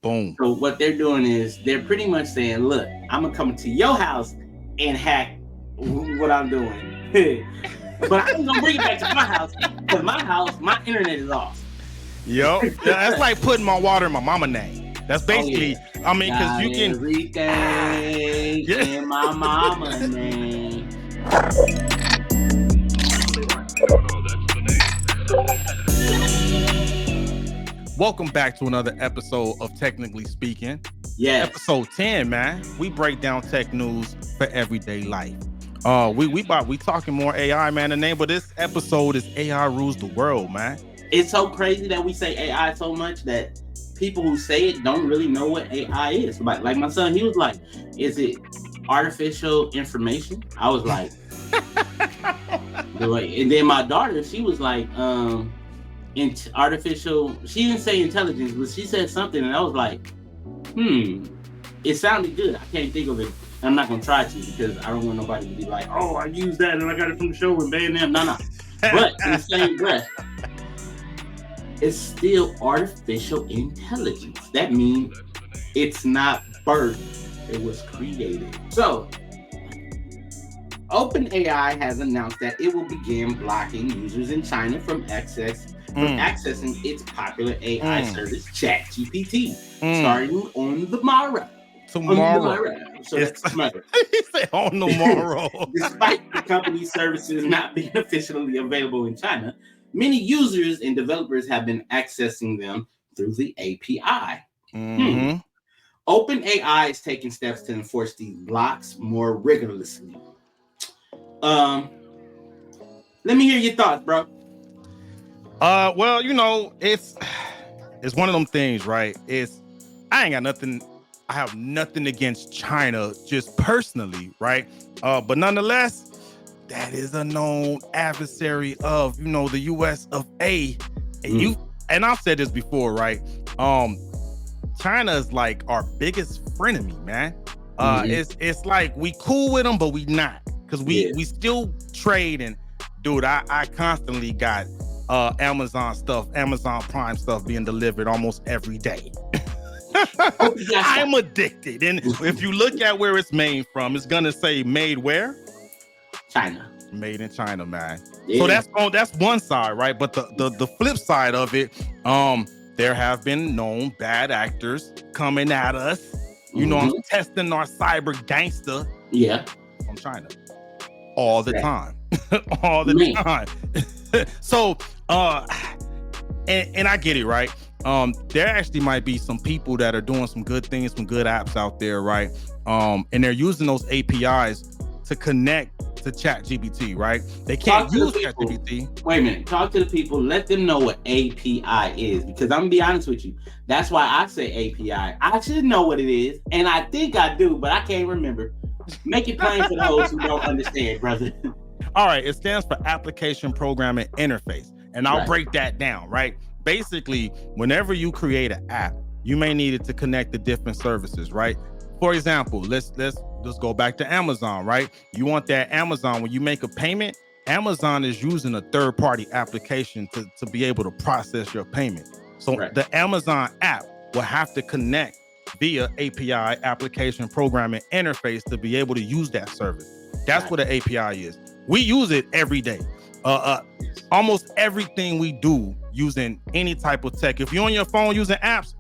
Boom. So what they're doing is they're pretty much saying, look, I'm gonna come to your house and hack what I'm doing. But I ain't gonna bring it back to my house because my internet is off. Yo, that's like putting my water in my mama name. That's basically, I mean, because you can everything in my mama name. Welcome back to another episode of Technically Speaking. Yes. Episode 10, man. We break down tech news for everyday life. We talking more AI, man. The name of this episode is AI Rules the World, man. It's so crazy that we say AI so much that people who say it don't really know what AI is. Like my son, he was like, is it artificial information? I was like, and then my daughter, she was like, artificial, she didn't say intelligence, but she said something, and I was like, it sounded good. I can't think of it. I'm not gonna try to because I don't want nobody to be like, oh, I used that and I got it from the show and ban them. No. But in the same breath, it's still artificial intelligence. That means it's not birthed, it was created. So, OpenAI has announced that it will begin blocking users in China from accessing its popular AI service, ChatGPT, starting on the morrow. Tomorrow. So that's tomorrow. He said on the morrow. Despite the company's services not being officially available in China, many users and developers have been accessing them through the API. OpenAI is taking steps to enforce these blocks more rigorously. Let me hear your thoughts, bro. Well, you know, it's one of them things, right? I have nothing against China just personally, right? But nonetheless, that is a known adversary of, the US of A. And I've said this before, right? China is like our biggest frenemy, man. It's like we cool with them, but we not, because we still trade. And dude, I constantly got Amazon Prime stuff being delivered almost every day. I'm addicted. And if you look at where it's made from, it's gonna say made where? China. Made in China, man. Yeah. So that's one side, right? But the flip side of it, there have been known bad actors coming at us, testing our cyber gangster from China all the time. All the time. So and I get it, right? There actually might be some people that are doing some good things, some good apps out there, right? And they're using those APIs to connect to ChatGPT, right? They can't use ChatGPT. Wait a minute. Talk to the people. Let them know what API is, because I'm gonna be honest with you. That's why I say API. I should know what it is, and I think I do, but I can't remember. Make it plain for those who don't understand, brother. All right. It stands for Application Programming Interface, and I'll break that down, right? Basically, whenever you create an app, you may need it to connect to different services, right? For example, let's go back to Amazon, right? You want that Amazon, when you make a payment, Amazon is using a third-party application to be able to process your payment. So the Amazon app will have to connect via API, Application Programming Interface, to be able to use that service. That's what an API is. We use it every day. Almost everything we do using any type of tech. If you're on your phone using apps,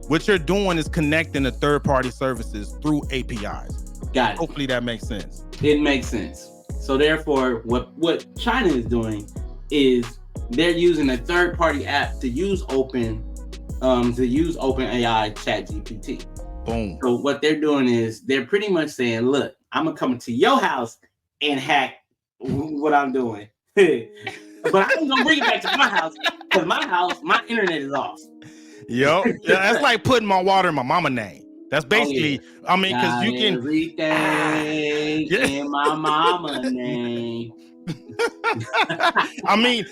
what you're doing is connecting to third-party services through APIs. Got it. Hopefully that makes sense. It makes sense. So therefore, what China is doing is they're using a third-party app to use OpenAI ChatGPT. Boom. So what they're doing is they're pretty much saying, look, I'm gonna come to your house and hack what I'm doing. But I ain't gonna bring it back to my house because my internet is off. Yo, that's like putting my water in my mama name. That's basically, I mean, because you can everything in my mama name. I mean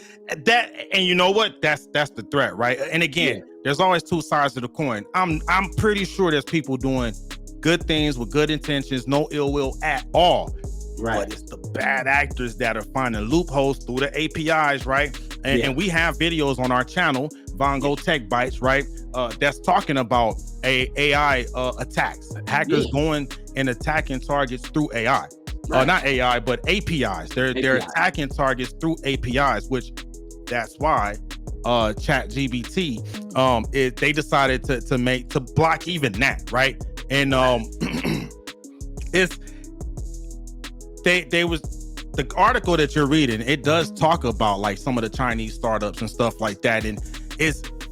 that, and you know what? That's the threat, right? And again, there's always two sides of the coin. I'm pretty sure there's people doing good things with good intentions, no ill will at all. Right. But it's the bad actors that are finding loopholes through the APIs, right? And we have videos on our channel Von Go Tech Bites, right? That's talking about AI attacks, hackers going and attacking targets through AI. Not AI, but APIs. They're attacking targets through APIs, which that's why ChatGPT they decided to block even that, right? And it's they was the article that you're reading, it does talk about like some of the Chinese startups and stuff like that. And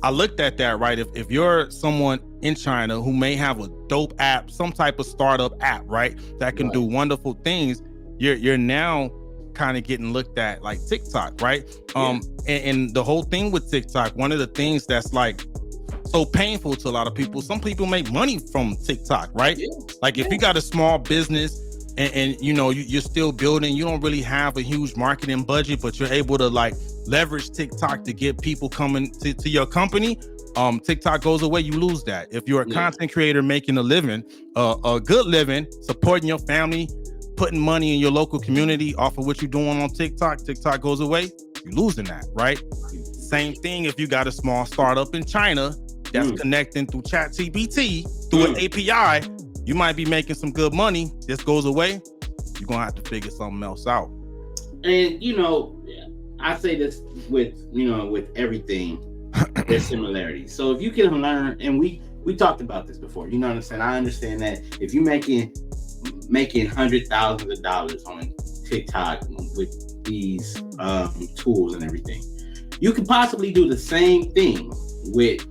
I looked at that, right? If you're someone in China who may have a dope app, some type of startup app, right, that can do wonderful things, you're now kind of getting looked at like TikTok, right? And the whole thing with TikTok, one of the things that's like so painful to a lot of people, some people make money from TikTok, right? Like if you got a small business and you know you're still building, you don't really have a huge marketing budget, but you're able to like leverage TikTok to get people coming to your company. TikTok goes away, you lose that. If you're a content creator making a living, a good living, supporting your family, putting money in your local community off of what you're doing on TikTok goes away, you're losing that, right? Same thing if you got a small startup in China that's connecting through ChatGPT through an API, you might be making some good money. This goes away, you're gonna have to figure something else out. And you know, I say this with everything, there's similarities. So if you can learn, and we talked about this before, you know what I'm saying? I understand that if you're making hundreds of thousands of dollars on TikTok with these tools and everything, you could possibly do the same thing with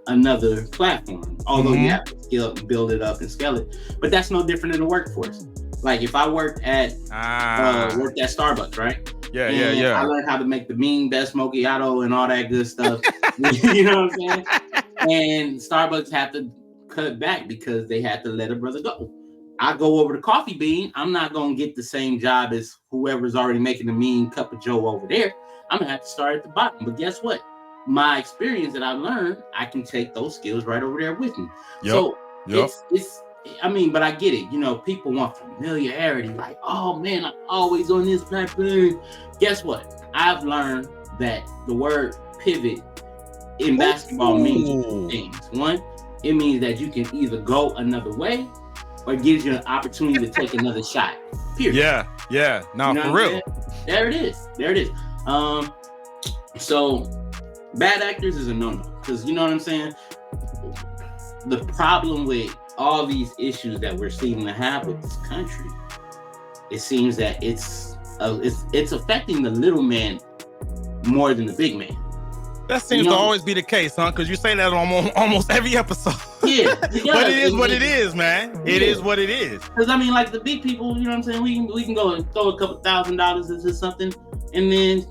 another platform, although you have to build it up and scale it. But that's no different in the workforce. Like if I worked at Starbucks, right? I learned how to make the mean best macchiato and all that good stuff. You know what I'm saying? And Starbucks had to cut back because they had to let a brother go. I go over to Coffee Bean. I'm not gonna get the same job as whoever's already making the mean cup of joe over there. I'm gonna have to start at the bottom. But guess what? My experience that I've learned, I can take those skills right over there with me. So it's I mean, but I get it. You know, people want familiarity. Like, oh man, I'm always on this platform. Guess what? I've learned that the word pivot in basketball means two things. One, it means that you can either go another way or it gives you an opportunity to take another shot. Period. Yeah. No, you know for real. There it is. So bad actors is a no-no. Because you know what I'm saying? The problem with all these issues that we're seeming to have with this country, it seems that it's affecting the little man more than the big man. That seems to always be the case, huh? Because you say that on almost every episode. Yeah. But it is what it is, man. It is what it is. Because I mean, like the big people, you know what I'm saying? We can go and throw a couple $1,000s into something, and then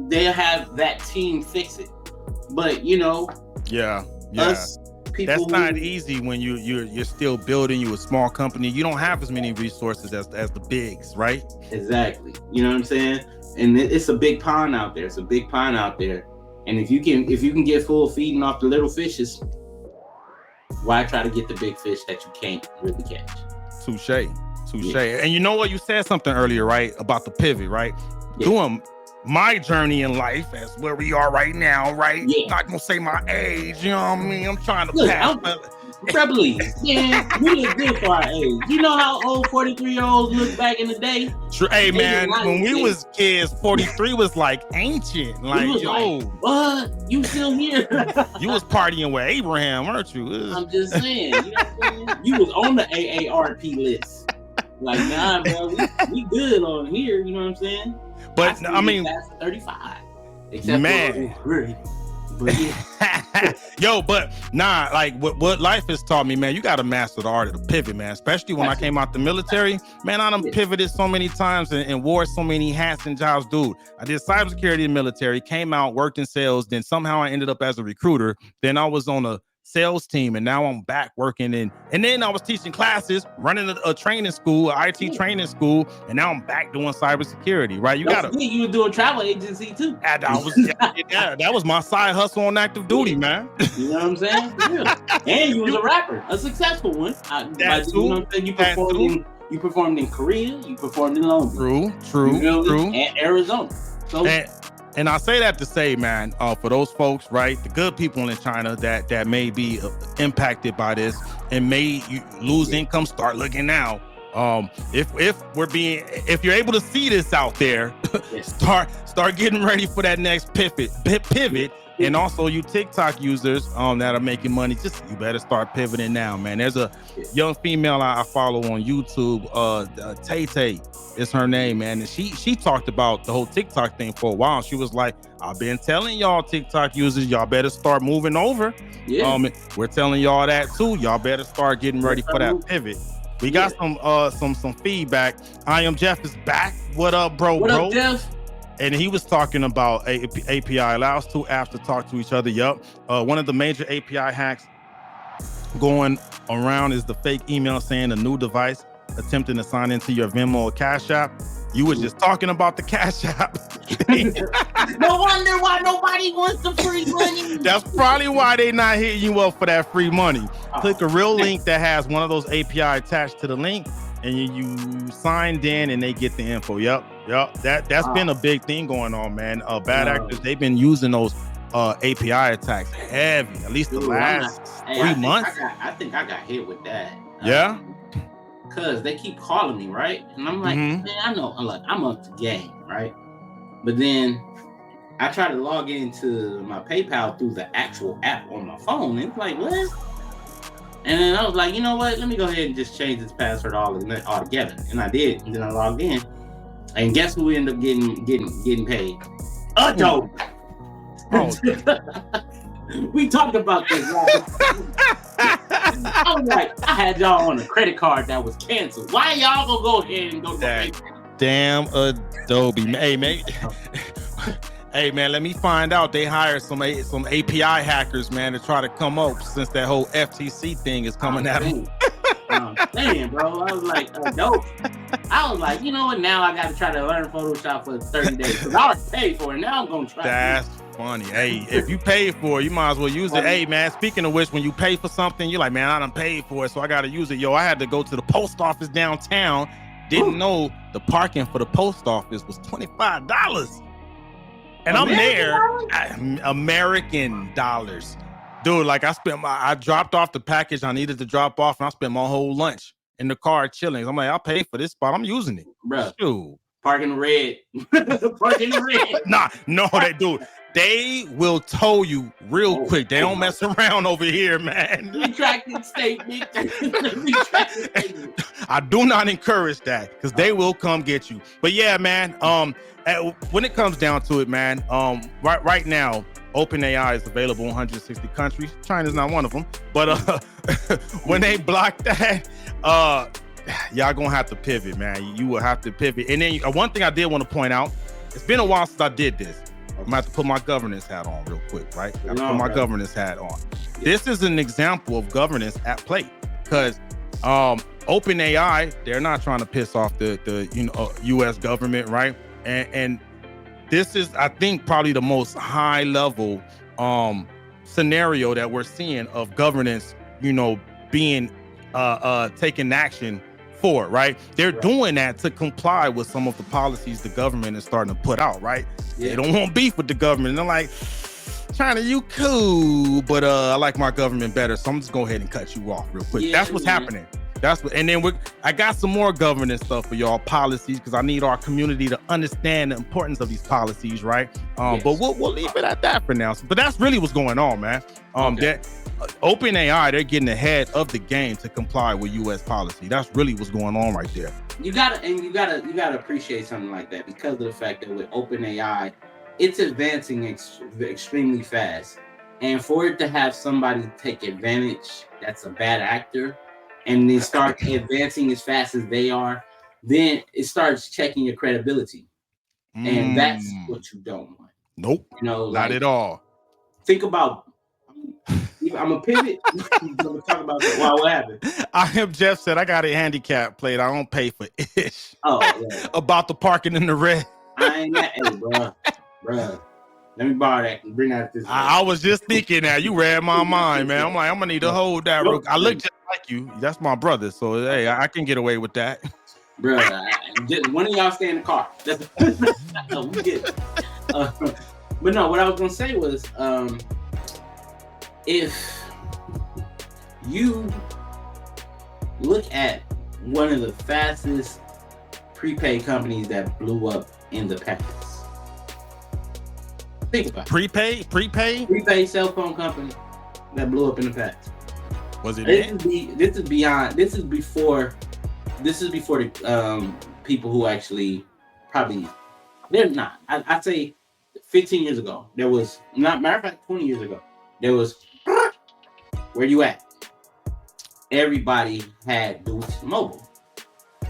they'll have that team fix it. But you know, us people, that's not easy when you're still building. You a small company. You don't have as many resources as the bigs, right? Exactly. You know what I'm saying? And it's a big pond out there. And if you can get full feeding off the little fishes, why try to get the big fish that you can't really catch? Touche. Yeah. And you know what? You said something earlier, right? About the pivot, right? Yeah. Doing my journey in life as where we are right now, right? Yeah. Not gonna say my age, you know what I mean? I'm trying to pass. Probably. Yeah, we look good for our age. You know how old 43-year-olds look back in the day? Hey man, when we was kids, 43 was like ancient. Like, yo, what? You still here? You was partying with Abraham, weren't you? I'm just saying. You know what I'm saying? You was on the AARP list. Like, nah, bro, we good on here. You know what I'm saying? But I mean, 35. Except man. But yeah. Yo, but nah, like what life has taught me, man, you gotta master the art of the pivot, man. Especially when I came out the military, man, I done pivoted so many times and wore so many hats and jobs, dude. I did cybersecurity in the military, came out, worked in sales, then somehow I ended up as a recruiter. Then I was on a sales team, and now I'm back working and then I was teaching classes, running a training school, an IT training school, and now I'm back doing cybersecurity, right? You were doing travel agency too. That was my side hustle on active duty, man. You know what I'm saying? Yeah. And you was a rapper, a successful one. You know what I'm saying? You performed in Korea, you performed in Long Beach. True. And Arizona. So And I say that to say, man, for those folks, right, the good people in China that may be impacted by this and may lose income, start looking now. If you're able to see this out there, start getting ready for that next pivot. And also you TikTok users that are making money, just you better start pivoting now, man. There's a young female I follow on YouTube, Tay is her name, man. And she talked about the whole TikTok thing for a while. She was like, I've been telling y'all TikTok users, y'all better start moving over. We're telling y'all that too. Y'all better start getting ready for that pivot. We got some feedback. I Am Jeff is back. What up, bro? What up, Jeff? And he was talking about API allows two apps to talk to each other. Yup. One of the major API hacks going around is the fake email saying a new device attempting to sign into your Venmo or Cash App. You were just talking about the Cash App. No wonder why nobody wants the free money. That's probably why they not hitting you up for that free money. Click a real link that has one of those API attached to the link, and you signed in and they get the info. Yep. That's been a big thing going on, man. Bad actors, they've been using those API attacks heavy, at least the last 3 months. I think I got hit with that. Yeah. Because they keep calling me, right? And I'm like, man, I know, I'm up to game, right? But then I try to log into my PayPal through the actual app on my phone. And it's like, what? And then I was like, you know what? Let me go ahead and just change this password altogether. And I did. And then I logged in. And guess who ended up getting paid? A dope. We talked about this. I was like, I had y'all on a credit card that was canceled. Why y'all gonna go ahead and go to damn Adobe? Hey, man. Hey, man, let me find out. They hired some API hackers, man, to try to come up since that whole FTC thing is coming at them. Damn, bro. I was like, dope. I was like, you know what? Now I got to try to learn Photoshop for 30 days. Because I already paid for it. Now I'm going to try. That's funny. Hey, if you paid for it, you might as well use it. Hey, man, speaking of which, when you pay for something, you're like, man, I done paid for it, so I got to use it. Yo, I had to go to the post office downtown. Didn't know the parking for the post office was $25. And I'm there, American dollars. Dude, like I dropped off the package I needed to drop off, and I spent my whole lunch in the car chilling. I'm like, I'll pay for this spot. I'm using it. Bro, shoot. Park in the red. Park in the red. Nah, no, they do. They will tow you real quick. They don't mess around over here, man. Retracted statement. I do not encourage that because they will come get you. But yeah, man, when it comes down to it, man, right now, OpenAI is available in 160 countries. China's not one of them. But when they block that, y'all gonna have to pivot, man. You will have to pivot. And then one thing I did want to point out, it's been a while since I did this. I'm gonna have to put my governance hat on real quick, right? I have to put my governance hat on. Yeah. This is an example of governance at play because OpenAI, they're not trying to piss off the U.S. government, right? And this is, I think, probably the most high level scenario that we're seeing of governance, being taking action for, right? They're doing that to comply with some of the policies the government is starting to put out, right? Yeah. They don't want beef with the government. They're like, China, you cool, but I like my government better, so I'm just go ahead and cut you off real quick. That's what's happening. And then I got some more governance stuff for y'all, policies, because I need our community to understand the importance of these policies, right? But we'll leave it at that for now. But that's really what's going on, man. That OpenAI, they're getting ahead of the game to comply with U.S. policy. That's really what's going on right there. You gotta appreciate something like that because of the fact that with OpenAI, it's advancing extremely fast, and for it to have somebody take advantage that's a bad actor, and they start advancing as fast as they are, then it starts checking your credibility, and that's what you don't want. Nope, not at all. Think about. I'm a pivot. I'm gonna talk about that. Wow, what happened? I am Jeff said I got a handicap plate. I don't pay for ish. Oh, yeah. About the parking in the red. I ain't that, bro. Let me borrow that and bring that this way. I was just thinking that. You read my mind, man. I'm like, I'm gonna need to hold that. I look just like you. That's my brother, so hey, I can get away with that. Bro, one of y'all stay in the car. We get it. But no, what I was gonna say was, if you look at one of the fastest prepaid companies that blew up in the past, think about it. Prepaid cell phone company that blew up in the past. Was it? This is before the people who actually probably they're not. I'd say 15 years ago there was not. Matter of fact, 20 years ago there was. Where you at? Everybody had Boost Mobile.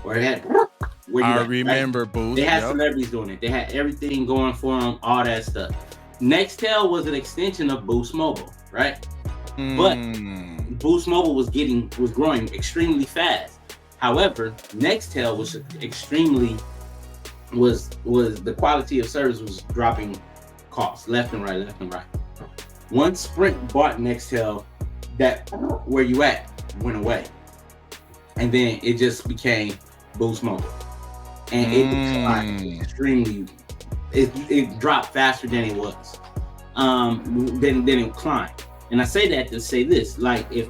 Where I remember right? Boost. They had celebrities doing it. They had everything going for them, all that stuff. Nextel was an extension of Boost Mobile, right? But Boost Mobile was growing extremely fast. However, Nextel was the quality of service was dropping costs left and right. Once Sprint bought Nextel, that where you at went away, and then it just became Boost Mobile, and it declined extremely. It dropped faster than it was, than it climbed. And I say that to say this: like if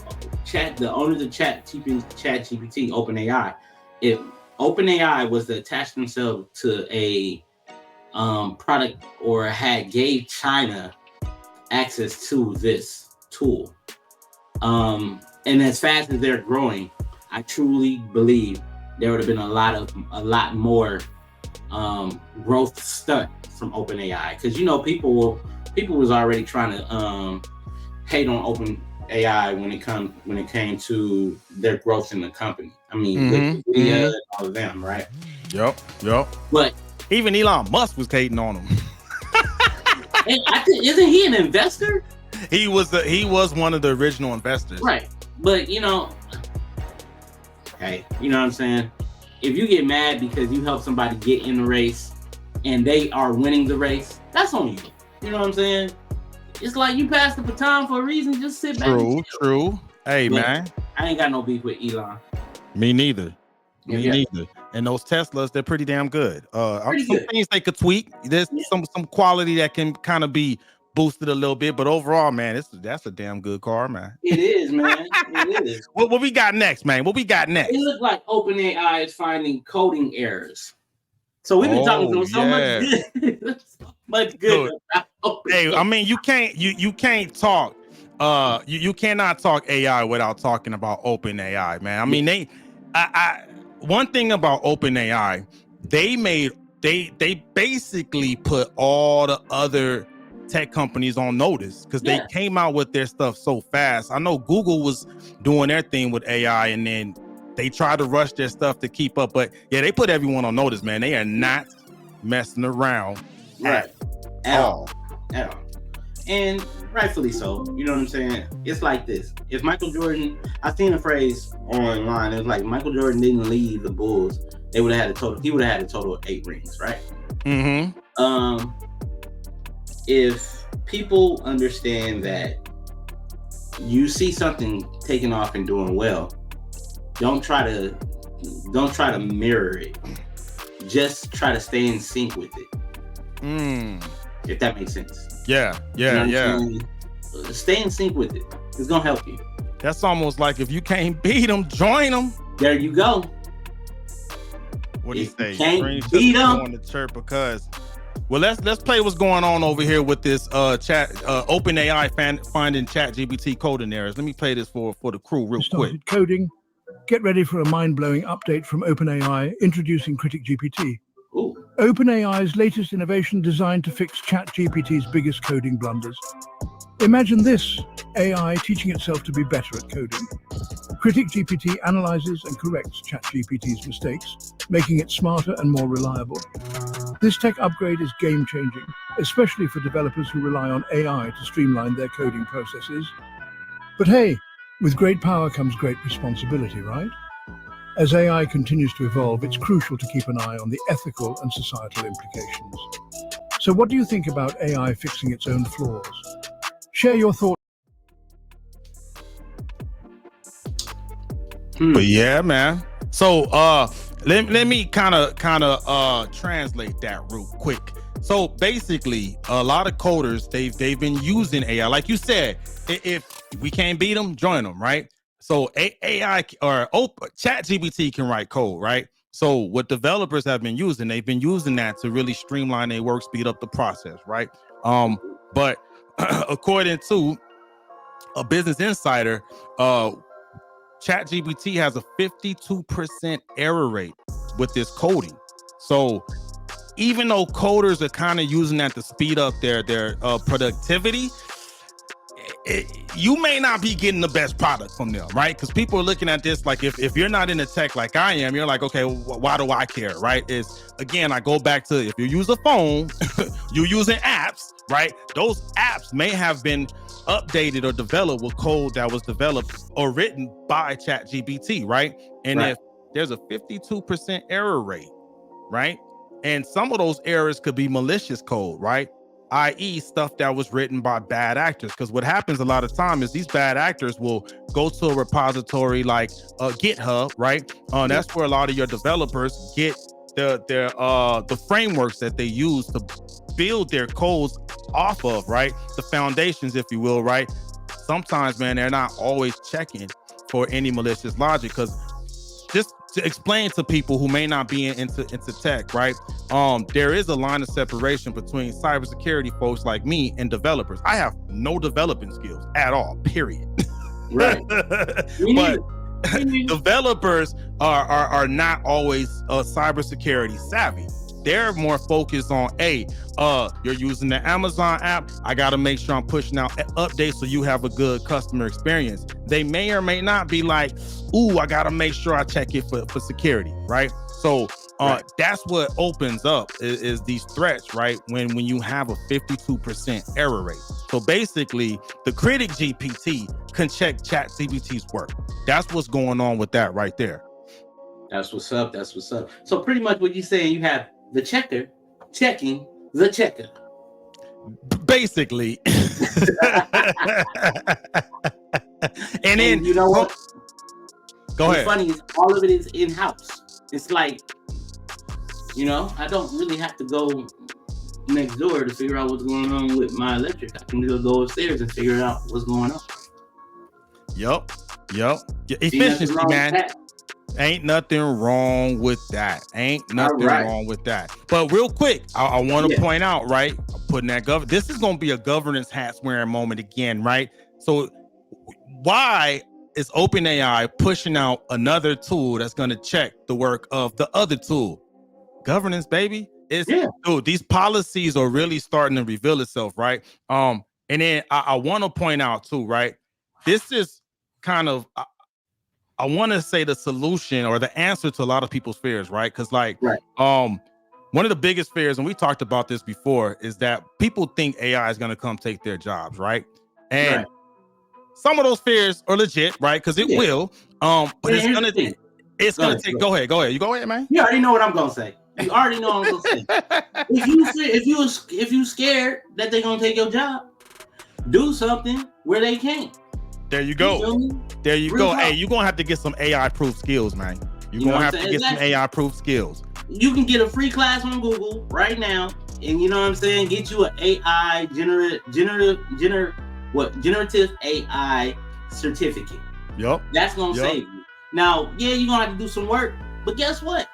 the owners of ChatGPT, OpenAI, if OpenAI was to attach themselves to a product or gave China access to this tool. And as fast as they're growing, I truly believe there would have been a lot more growth stunt from OpenAI, because people was already trying to hate on OpenAI when it came to their growth in the company. I mean, Wikipedia and all of them, right? Yep. But even Elon Musk was hating on them. And I think, isn't he an investor? He was one of the original investors. Right. But hey, you know what I'm saying? If you get mad because you help somebody get in the race and they are winning the race, that's on you. You know what I'm saying? It's like you passed the baton for a reason. Just sit back. True. Hey, but man. I ain't got no beef with Elon. Me neither. And those Teslas, they're pretty damn good. Things they could tweak. There's some quality that can kind of be boosted a little bit, but overall, man, that's a damn good car, man. It is, man. It is. What we got next, man? What we got next? It looks like OpenAI is finding coding errors. So we've been talking to so much good about OpenAI. Hey, I mean, you can't talk. You cannot talk AI without talking about OpenAI, man. I mean, one thing about OpenAI, they basically put all the other tech companies on notice because they came out with their stuff so fast. I know Google was doing their thing with AI and then they tried to rush their stuff to keep up, but they put everyone on notice, man. They are not messing around at all. And rightfully so. You know what I'm saying? It's like this. If Michael Jordan, I seen a phrase online. It was like Michael Jordan didn't leave the Bulls. He would have had a total of 8 rings, right? Mm-hmm. If people understand that you see something taking off and doing well, don't try to mirror it. Just try to stay in sync with it. If that makes sense. Yeah. Stay in sync with it. It's gonna help you. That's almost like if you can't beat them, join them. There you go. What do you say? Can't beat them. On the chirp because. Well, let's play what's going on over here with this OpenAI finding ChatGPT coding errors. Let me play this for the crew real quick. Coding. Get ready for a mind-blowing update from OpenAI introducing Critic GPT. Ooh. OpenAI's latest innovation designed to fix ChatGPT's biggest coding blunders. Imagine this, AI teaching itself to be better at coding. Critic GPT analyzes and corrects ChatGPT's mistakes, making it smarter and more reliable. This tech upgrade is game-changing, especially for developers who rely on AI to streamline their coding processes. But hey, with great power comes great responsibility, right? As AI continues to evolve, it's crucial to keep an eye on the ethical and societal implications. So what do you think about AI fixing its own flaws? Share your thoughts. But yeah, man. So let me kind of translate that real quick. So basically, a lot of coders they've been using AI. Like you said, if we can't beat them, join them, right? So AI or ChatGPT can write code, right? So what developers have been using, they've been using that to really streamline their work, speed up the process, right? But according to a Business Insider, ChatGPT has a 52% error rate with this coding. So even though coders are kind of using that to speed up their productivity, you may not be getting the best product from them, right? Because people are looking at this like if you're not in the tech like I am, you're like, okay, why do I care, right? It's again, I go back to if you use a phone, you're using apps, right? Those apps may have been updated or developed with code that was developed or written by ChatGPT, right? And if there's a 52% error rate, right? And some of those errors could be malicious code, right? i.e. stuff that was written by bad actors. Because what happens a lot of time is these bad actors will go to a repository like GitHub, right? That's where a lot of your developers get the frameworks that they use to build their codes off of, right? The foundations, if you will, right? Sometimes, man, they're not always checking for any malicious logic. Because just to explain to people who may not be into tech, right? There is a line of separation between cybersecurity folks like me and developers. I have no developing skills at all, period. Right. But developers are not always cybersecurity savvy. They're more focused on, hey, you're using the Amazon app. I got to make sure I'm pushing out updates so you have a good customer experience. They may or may not be like, ooh, I got to make sure I check it for security, right? So that's what opens up is these threats, right? When you have a 52% error rate. So basically, the critic GPT can check ChatGPT's work. That's what's going on with that right there. That's what's up. That's what's up. So pretty much what you're saying, you have the checker checking the checker. Basically. and then you know what? Go ahead. What's funny is all of it is in-house. It's like, you know, I don't really have to go next door to figure out what's going on with my electric. I can just go upstairs and figure out what's going on. Yup. Efficiency, man. Ain't nothing wrong with that. Wrong with that. But real quick, I want to point out, right? I'm putting that this is going to be a governance hat wearing moment again, right? So why is OpenAI pushing out another tool that's going to check the work of the other tool? Governance, baby. Dude, these policies are really starting to reveal itself, right? And then I want to point out too, right? This is kind of I want to say the solution or the answer to a lot of people's fears, right? Because one of the biggest fears, and we talked about this before, is that people think AI is going to come take their jobs, right? And some of those fears are legit, right? Because it will. But it's gonna take. Go ahead. You go ahead, man. You already know what I'm gonna say. You already know what I'm gonna say. If you scared that they're gonna take your job, do something where they can't. There you go. There you go. Hey, you're going to have to get some AI-proof skills, man. You're going to have to get some AI-proof skills. You can get a free class on Google right now, and you know what I'm saying? Get you an AI, generative AI certificate. Yep. That's going to save you. Now, you're going to have to do some work, but guess what?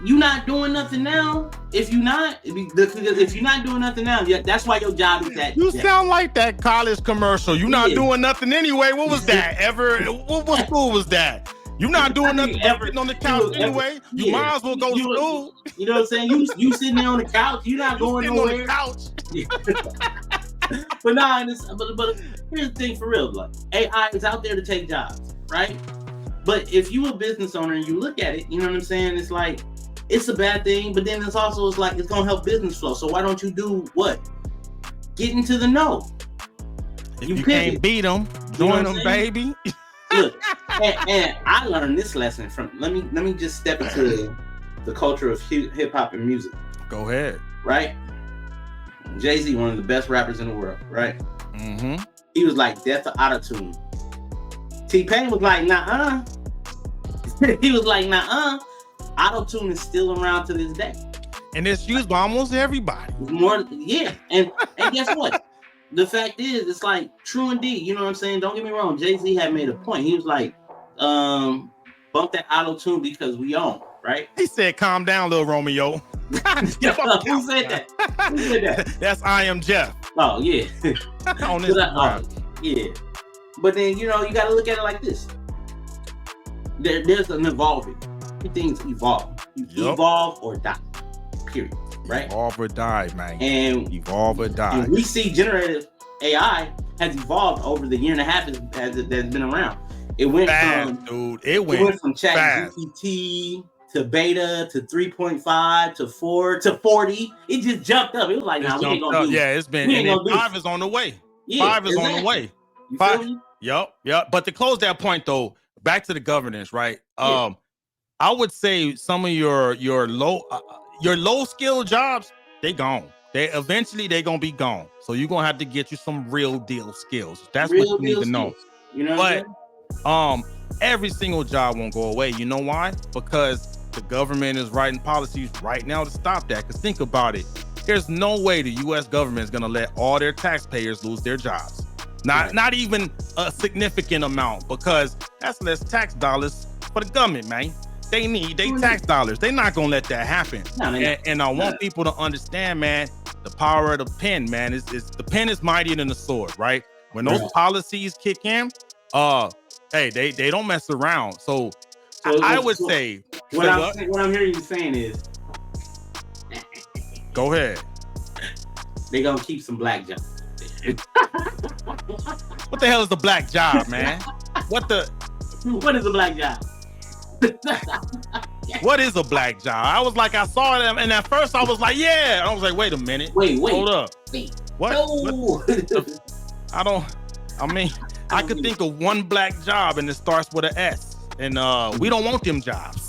You're not doing nothing now. If you're not doing nothing now, that's why your job is that. You sound like that college commercial. You're not doing nothing anyway. What was that? What school was that? You're not doing nothing sitting on the couch anyway. You might as well go to school. You know what I'm saying? You sitting there on the couch. You're not going nowhere. On the couch. but here's the thing for real, like AI is out there to take jobs, right? But if you a business owner and you look at it, you know what I'm saying? It's like, it's a bad thing, but then it's like it's gonna help business flow. So why don't you do what? Get into the know. If you can't beat them, join them, baby. Look, and I learned this lesson from. Let me just step into the culture of hip hop and music. Go ahead. Right. Jay-Z, one of the best rappers in the world. Right. Mm-hmm. He was like death to autotune. T-Pain was like, nah. He was like, nah. Auto-tune is still around to this day. And it's used by almost everybody. More, yeah. And guess what? The fact is, it's like true indeed. You know what I'm saying? Don't get me wrong. Jay-Z had made a point. He was like, bump that auto-tune because we own, right? He said, calm down, little Romeo. Who said that? Who said that? That's I Am Jeff. Oh, yeah. On this yeah. But then, you know, you got to look at it like this. There's an evolving. Things evolve. You evolve or die. Period. Right? Evolve or die, man. And evolve or die. And we see generative AI has evolved over the year and a half that's been around. It went from Chat GPT to beta to 3.5 to 4 to 40. It just jumped up. It was like, we ain't gonna do it. Yeah, it's been, and then 5 is on the way. Yeah, 5 is on the way. You 5. feel me? Yep. But to close that point though, back to the governance, right? Yeah. I would say some of your low skill jobs, they gone. They gonna be gone. So you're gonna have to get you some real deal skills. That's what you need to know. You know what I'm saying? Every single job won't go away. You know why? Because the government is writing policies right now to stop that. Because think about it. There's no way the U.S. government is gonna let all their taxpayers lose their jobs. Not even a significant amount, because that's less tax dollars for the government, man. They need tax dollars. They're not gonna let that happen. And I want people to understand, man, the power of the pen, man. Is the pen is mightier than the sword, right? When those policies kick in, hey, they don't mess around. So I would say what I'm hearing you saying is, go ahead. They gonna keep some black jobs. What the hell is the black job, man? What is a black job? What is a black job? I was like, I saw them, and at first I was like, yeah. I was like, wait a minute. Wait. Hold up. Wait. What? No. I could think of one black job, and it starts with an S. And we don't want them jobs.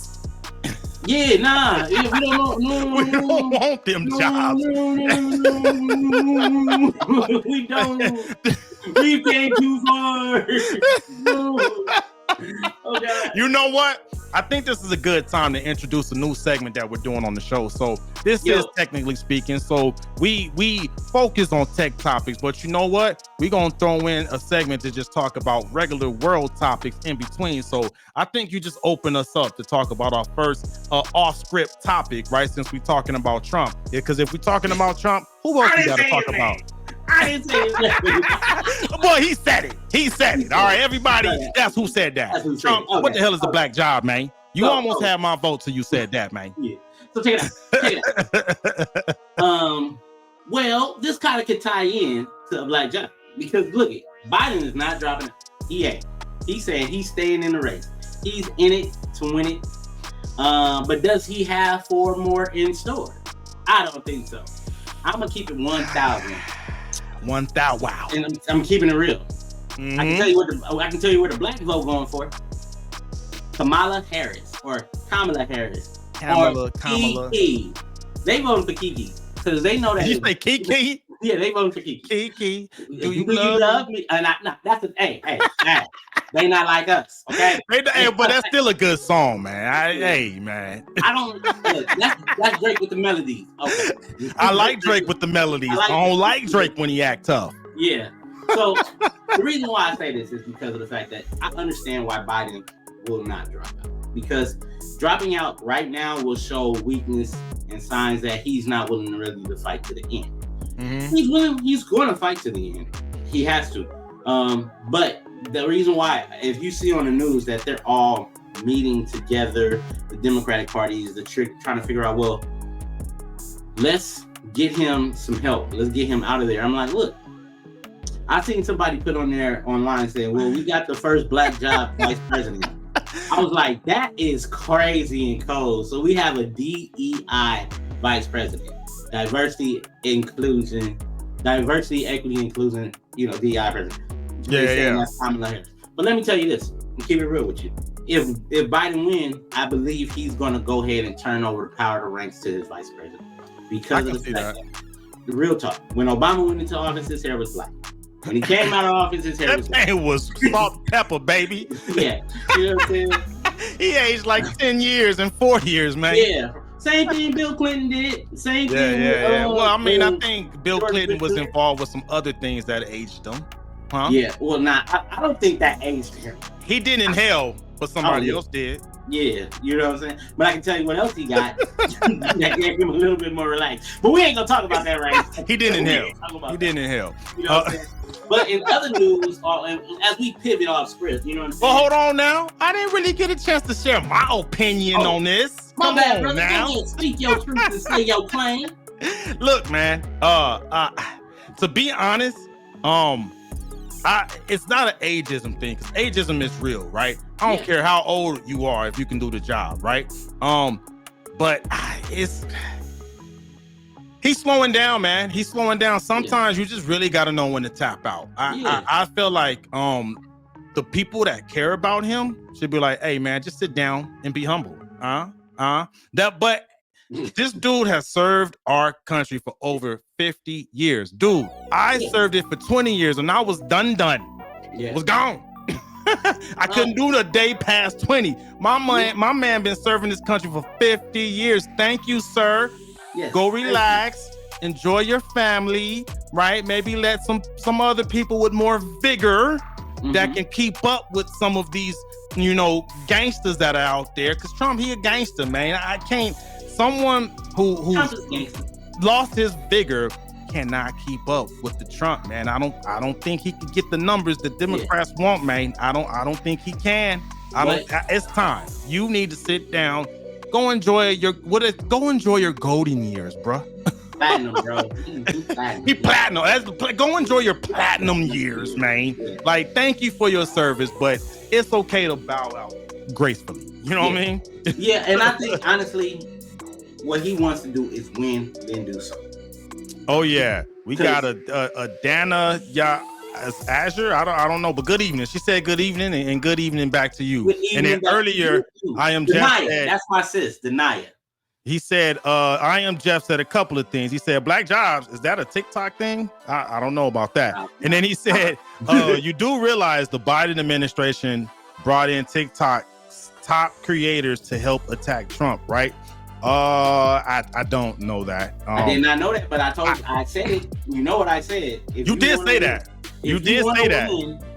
Yeah, nah. Yeah, we don't know. We don't want them jobs. No. We don't. We came too far. No. Oh, God. You know what? I think this is a good time to introduce a new segment that we're doing on the show. So this is technically speaking. So we focus on tech topics, but you know what? We're going to throw in a segment to just talk about regular world topics in between. So I think you just open us up to talk about our first off-script topic, right? Since we're talking about Trump. Because if we're talking about Trump, who else we got to talk about? I didn't say it. Boy, he said it. All right, everybody, that's who said that. Trump, what the hell is the black job, man? You almost had my vote till you said that, man. Yeah. So check it out. Well, this kind of could tie in to a black job, because look it, Biden is not dropping out. He ain't. He's saying he's staying in the race. He's in it to win it. But does he have 4 more in store? I don't think so. I'm gonna keep it 1,000. 1,000. Wow. And I'm keeping it real. Mm-hmm. I can tell you where the black vote going for. Kamala Harris. Kamala. Kiki. They voting for Kiki because they know that. Did you say Kiki? Yeah, they voting for Kiki. Kiki, do you love me? That's a hey. They not like us, okay? But that's still a good song, man. Man. I don't. That's Drake with the melodies. Okay. I like Drake with the melodies. I don't like Drake when he act tough. Yeah. So the reason why I say this is because of the fact that I understand why Biden will not drop out. Because dropping out right now will show weakness and signs that he's not willing really to fight to the end. Mm-hmm. He's going to fight to the end. He has to. But the reason why, if you see on the news that they're all meeting together, the Democratic Party is trying to figure out, well, let's get him some help. Let's get him out of there. I'm like, look, I seen somebody put on there online saying, well, we got the first black job vice president. I was like, that is crazy and cold. So we have a DEI vice president. Diversity, equity, inclusion, DEI president. Yeah. But let me tell you this, and keep it real with you. If Biden wins, I believe he's going to go ahead and turn over the power of the ranks to his vice president. Because of the fact that, the real talk, when Obama went into office, his hair was black. When he came out of office, his hair was black. That man was salt and pepper, baby. Yeah. You know what I'm saying? He aged like 10 years and 4 years, man. Yeah. Same thing Bill Clinton did. Same thing. Yeah. Well, I mean, I think Bill George Clinton was Bush. involved with some other things that aged him. Huh? Yeah. Well, I don't think that aged him. He didn't inhale, but somebody else did. Yeah, you know what I'm saying? But I can tell you what else he got. That gave him a little bit more relaxed. But we ain't gonna talk about that right now. He didn't inhale. He didn't inhale. You know what I'm saying? But in other news, as we pivot off script, you know what I'm saying? Well, hold on now. I didn't really get a chance to share my opinion on this. My Come bad, on brother. now. Go ahead, speak your truth and say your claim. Look, man. To be honest, it's not an ageism thing, because ageism is real, right? I don't care how old you are if you can do the job, right? But he's slowing down, man. He's slowing down. Sometimes you just really got to know when to tap out. I feel like the people that care about him should be like, hey, man, just sit down and be humble. But this dude has served our country for over 50 years. Dude, I served it for 20 years and I was done. Yeah. Was gone. I couldn't do the day past 20. My man been serving this country for 50 years. Thank you, sir. Yes. Go relax. Enjoy your family, right? Maybe let some other people with more vigor that can keep up with some of these, gangsters that are out there. Because Trump, he a gangster, man. I can't. Someone who lost his vigor cannot keep up with the Trump, man. I don't think he could get the numbers the Democrats want, man. I don't think he can. It's time. You need to sit down. Go enjoy your golden years, bro. Platinum, bro. He platinum. Go enjoy your platinum years, man. Like, thank you for your service, but it's okay to bow out gracefully. You know what I mean? Yeah, and I think honestly, what he wants to do is win, then do so. Oh yeah, we got a Dana Azure. I don't know, but good evening. She said good evening and good evening back to you. And then earlier, I am Jeff. That's my sis, Denaya. He said, I am Jeff said a couple of things. He said, Black Jobs, is that a TikTok thing? I don't know about that. And then he said, you do realize the Biden administration brought in TikTok's top creators to help attack Trump, right? I don't know that. I did not know that, but I told you, I said it. You know what I said. You did say that. You did say that.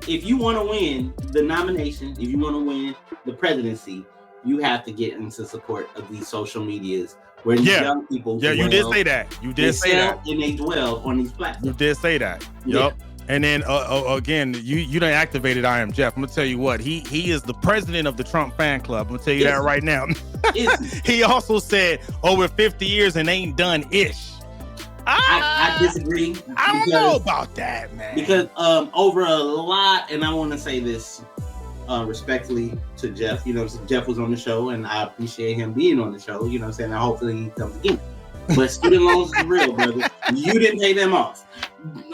If you want to win the nomination, if you want to win the presidency, you have to get into support of these social medias where these young people. Yeah, you did say that. You did say that. And they dwell on these platforms. You did say that. Yep. And then again, you done activated I Am Jeff. I'm gonna tell you what, he is the president of the Trump fan club. I'm gonna tell you that right now. He also said over 50 years and ain't done ish. I disagree. I don't know about that, man. Because over a lot, and I want to say this respectfully to Jeff. Jeff was on the show, and I appreciate him being on the show. You know what I'm saying? And hopefully he comes again. But student loans is real, brother. You didn't pay them off.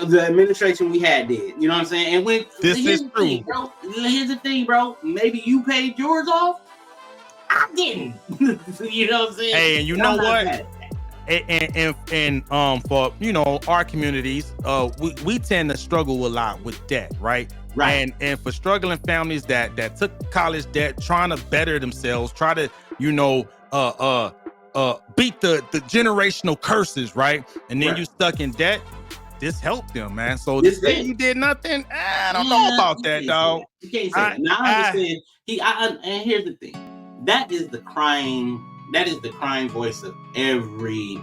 The administration we had did. You know what I'm saying? And when this is true, bro. Here's the thing, bro. Maybe you paid yours off. I didn't. You know what I'm saying? Hey, and you know what? And for our communities, we tend to struggle a lot with debt, right? Right. And for struggling families that took college debt, trying to better themselves, try to beat the generational curses, right? And then you stuck in debt. This helped them, man. So this thing he did nothing. I don't know about that, dog. You can't say that. Now I understand. And here's the thing. That is the crying voice of every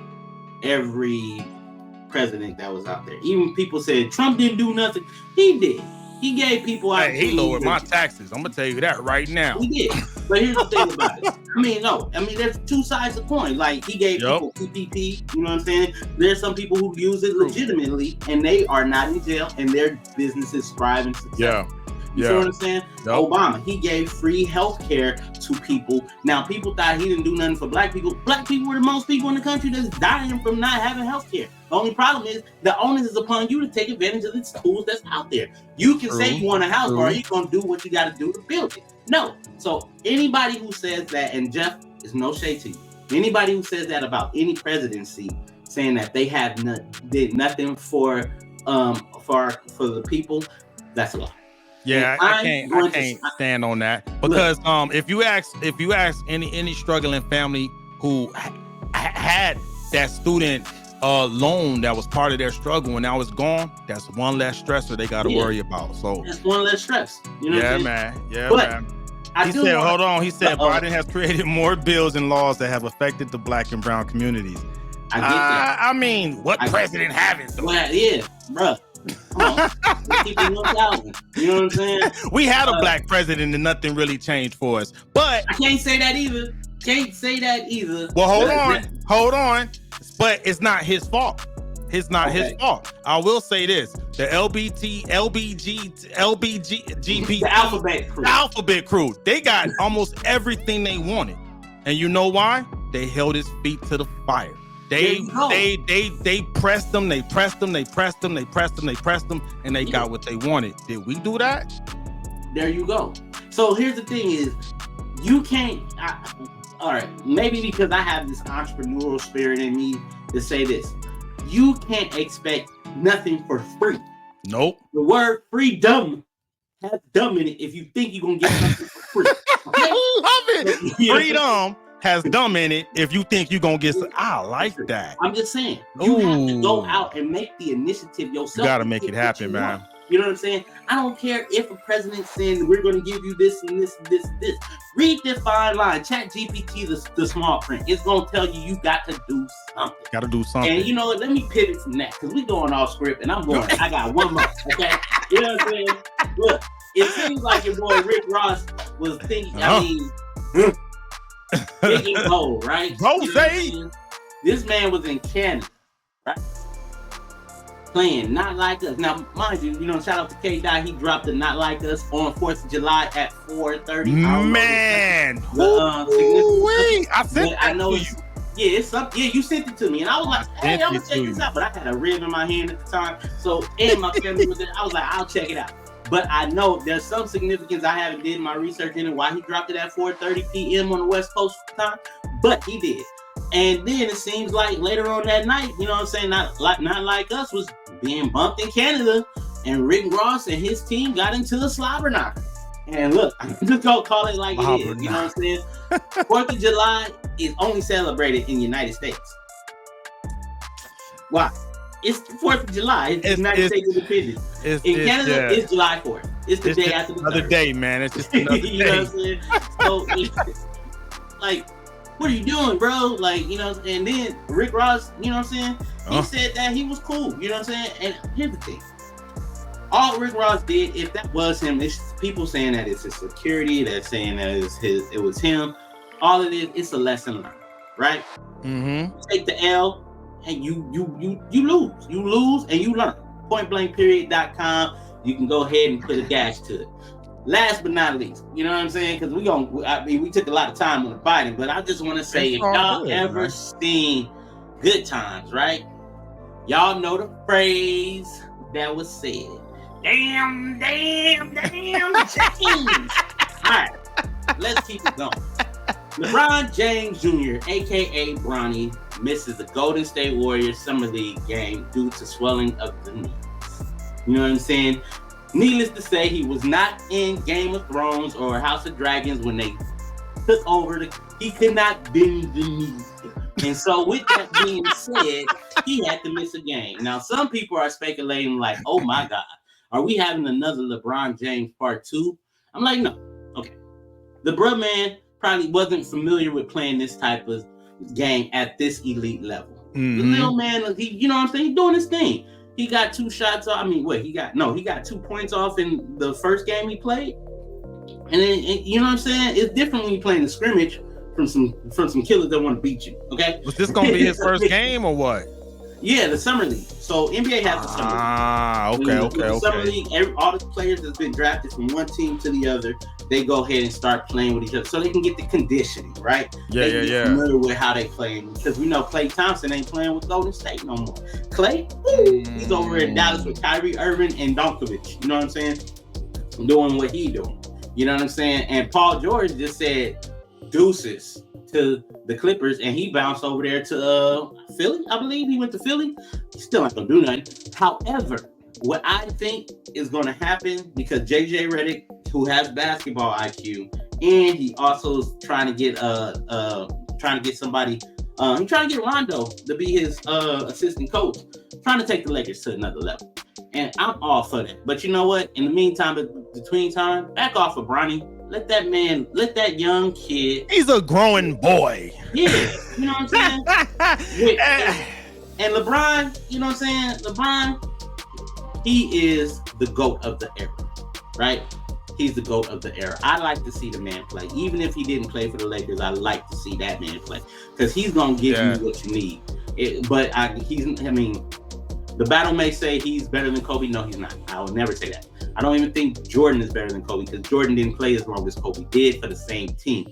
president that was out there. Even people said Trump didn't do nothing. He did. He gave people out. He lowered my taxes. I'm gonna tell you that right now. He did. But here's the thing about it. There's two sides of the coin. Like, he gave people PPP. You know what I'm saying? There's some people who use it legitimately, and they are not in jail, and their businesses thrive and success. Yeah. You see what I'm saying? Yep. Obama, he gave free health care to people. Now, people thought he didn't do nothing for black people. Black people were the most people in the country that's dying from not having health care. The only problem is the onus is upon you to take advantage of the tools that's out there. You can say you want a house, or are you going to do what you got to do to build it? No. So anybody who says that, and Jeff, is no shade to you, anybody who says that about any presidency, saying that they did nothing for the people, that's a lie. Yeah, I can't stand on that, because if you ask any struggling family who had that student loan that was part of their struggle, and now it's gone. That's one less stressor they got to worry about. So that's one less stress. You know yeah, man. Yeah, man. He said, hold on. He said, Biden has created more bills and laws that have affected the Black and brown communities. I get that. I mean, what president haven't? Well, yeah, bro. Come on. Let's keep it 1,000. You know what I'm saying? We had a Black president and nothing really changed for us. But I can't say that either. Well, hold on. But it's not his fault. It's not his fault. I will say this: the LGBT, the alphabet crew, they got almost everything they wanted, and you know why? They held his feet to the fire. They pressed them, and they got what they wanted. Did we do that? There you go. So here's the thing: is you can't. All right, maybe because I have this entrepreneurial spirit in me to say this. You can't expect nothing for free. Nope. The word freedom has dumb in it if you think you're going to get something for free. Okay? I love it. Freedom has dumb in it if you think you're going to get some. I like that. I'm just saying. You have to go out and make the initiative yourself. You got to make it happen, man. You know what I'm saying? I don't care if a president's saying we're going to give you this and this and this and this. Read this fine line. Chat GPT, the small print. It's going to tell you got to do something. Got to do something. And you know what? Let me pivot from that because we going off script and I'm going. I got one more. Okay. You know what I'm saying? Look, it seems like your boy Rick Ross was thinking. I mean, thinking bold, right? This man was in Canada, right? Playing Not Like Us. Now, mind you, shout out to K-Dot. He dropped the Not Like Us on 4th of July at 4:30. Man. I sent that to you. Yeah, it's up. Yeah, you sent it to me. And I was like, hey, I'm going to check this out. But I had a rib in my hand at the time. So, and my family was there. I was like, I'll check it out. But I know there's some significance. I haven't did my research in it, why he dropped it at 4:30 p.m. on the West Coast time. But he did. And then it seems like later on that night, you know what I'm saying, Not Like Us was being bumped in Canada, and Rick Ross and his team got into a slobber knocker. And look, I'm just gonna call it like it is. You know what I'm saying? 4th of July is only celebrated in the United States. Why? It's the 4th of July. It's the United States Independence. In Canada, it's July 4th. It's the day after the another day, man. It's just another day. You know what I'm saying? So, like, what are you doing, bro? Like, and then Rick Ross, you know what I'm saying? He said that he was cool, you know what I'm saying? And here's the thing. All Rick Ross did, if that was him, it's people saying that it's his security, they're saying that it was him. All it is, it's a lesson learned, right? Mm-hmm. Take the L and you lose. You lose and you learn. Pointblankperiod.com. You can go ahead and put a dash to it. Last but not least, you know what I'm saying? Because we took a lot of time on the Biden, but I just want to say, if y'all ever seen Good Times, right? Y'all know the phrase that was said. Damn, James. All right, let's keep it going. LeBron James Jr., a.k.a. Bronny, misses the Golden State Warriors Summer League game due to swelling of the knees. You know what I'm saying? Needless to say, he was not in Game of Thrones or House of Dragons when they took over. He could not bend the knees. And so with that being said, he had to miss a game. Now, some people are speculating like, oh my God, are we having another LeBron James part 2? I'm like, no. Okay. The bruh man probably wasn't familiar with playing this type of game at this elite level. Mm-hmm. The little man, you know what I'm saying? He's doing his thing. He got 2 shots off. He got 2 points off in the first game he played. And then, you know what I'm saying? It's different when you're playing the scrimmage from some killers that want to beat you. Okay. Was this gonna be his first game or what? Yeah, the summer league. So NBA has the summer league. Okay. Summer league, all the players that's been drafted from one team to the other, they go ahead and start playing with each other so they can get the conditioning, right? Yeah. Familiar with how they play, because we know Klay Thompson ain't playing with Golden State no more. Klay, he's over in Dallas with Kyrie Irving and Donkovic. You know what I'm saying? Doing what he doing. You know what I'm saying? And Paul George just said deuces to the Clippers, and he bounced over there to Philly. I believe he went to Philly. He's still not gonna do nothing. However, what I think is gonna happen, because JJ Redick, who has basketball IQ, and he also is trying to get somebody He's trying to get Rondo to be his assistant coach, trying to take the Lakers to another level. And I'm all for that. But you know what? In the meantime, between time, back off of Bronny. Let that young kid. He's a growing boy. Yeah, you know what I'm saying? And LeBron, you know what I'm saying? LeBron, he is the GOAT of the era, right? He's the GOAT of the era. I like to see the man play. Even if he didn't play for the Lakers, I like to see that man play. Because he's going to give you what you need. The battle may say he's better than Kobe. No, he's not. I will never say that. I don't even think Jordan is better than Kobe because Jordan didn't play as long as Kobe did for the same team.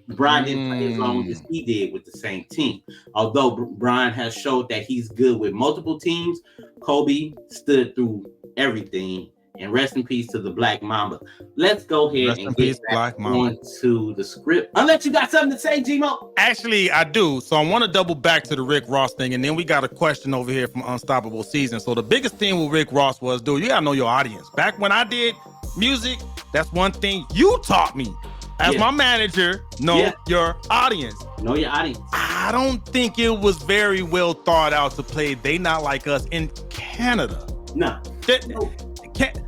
Brian didn't play as long as he did with the same team. Although Brian has showed that he's good with multiple teams, Kobe stood through everything. And rest in peace to the Black Mamba. Let's go ahead and get back onto the script. Unless you got something to say, G-Mo. Actually, I do. So I want to double back to the Rick Ross thing. And then we got a question over here from Unstoppable Season. So the biggest thing with Rick Ross was, dude, you got to know your audience. Back when I did music, that's one thing you taught me. As my manager, know your audience. Know your audience. I don't think it was very well thought out to play They Not Like Us in Canada. No.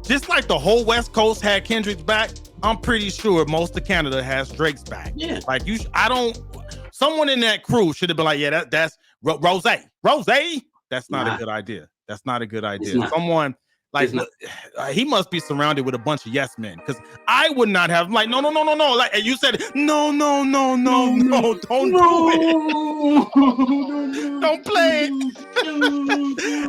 Just like the whole West Coast had Kendrick's back, I'm pretty sure most of Canada has Drake's back. Yeah. Like someone in that crew should have been like, yeah, that's Rose. That's not a good idea. That's not a good idea. Someone like he must be surrounded with a bunch of yes men because I would not have no. Like and you said, no, don't do it. Don't play it.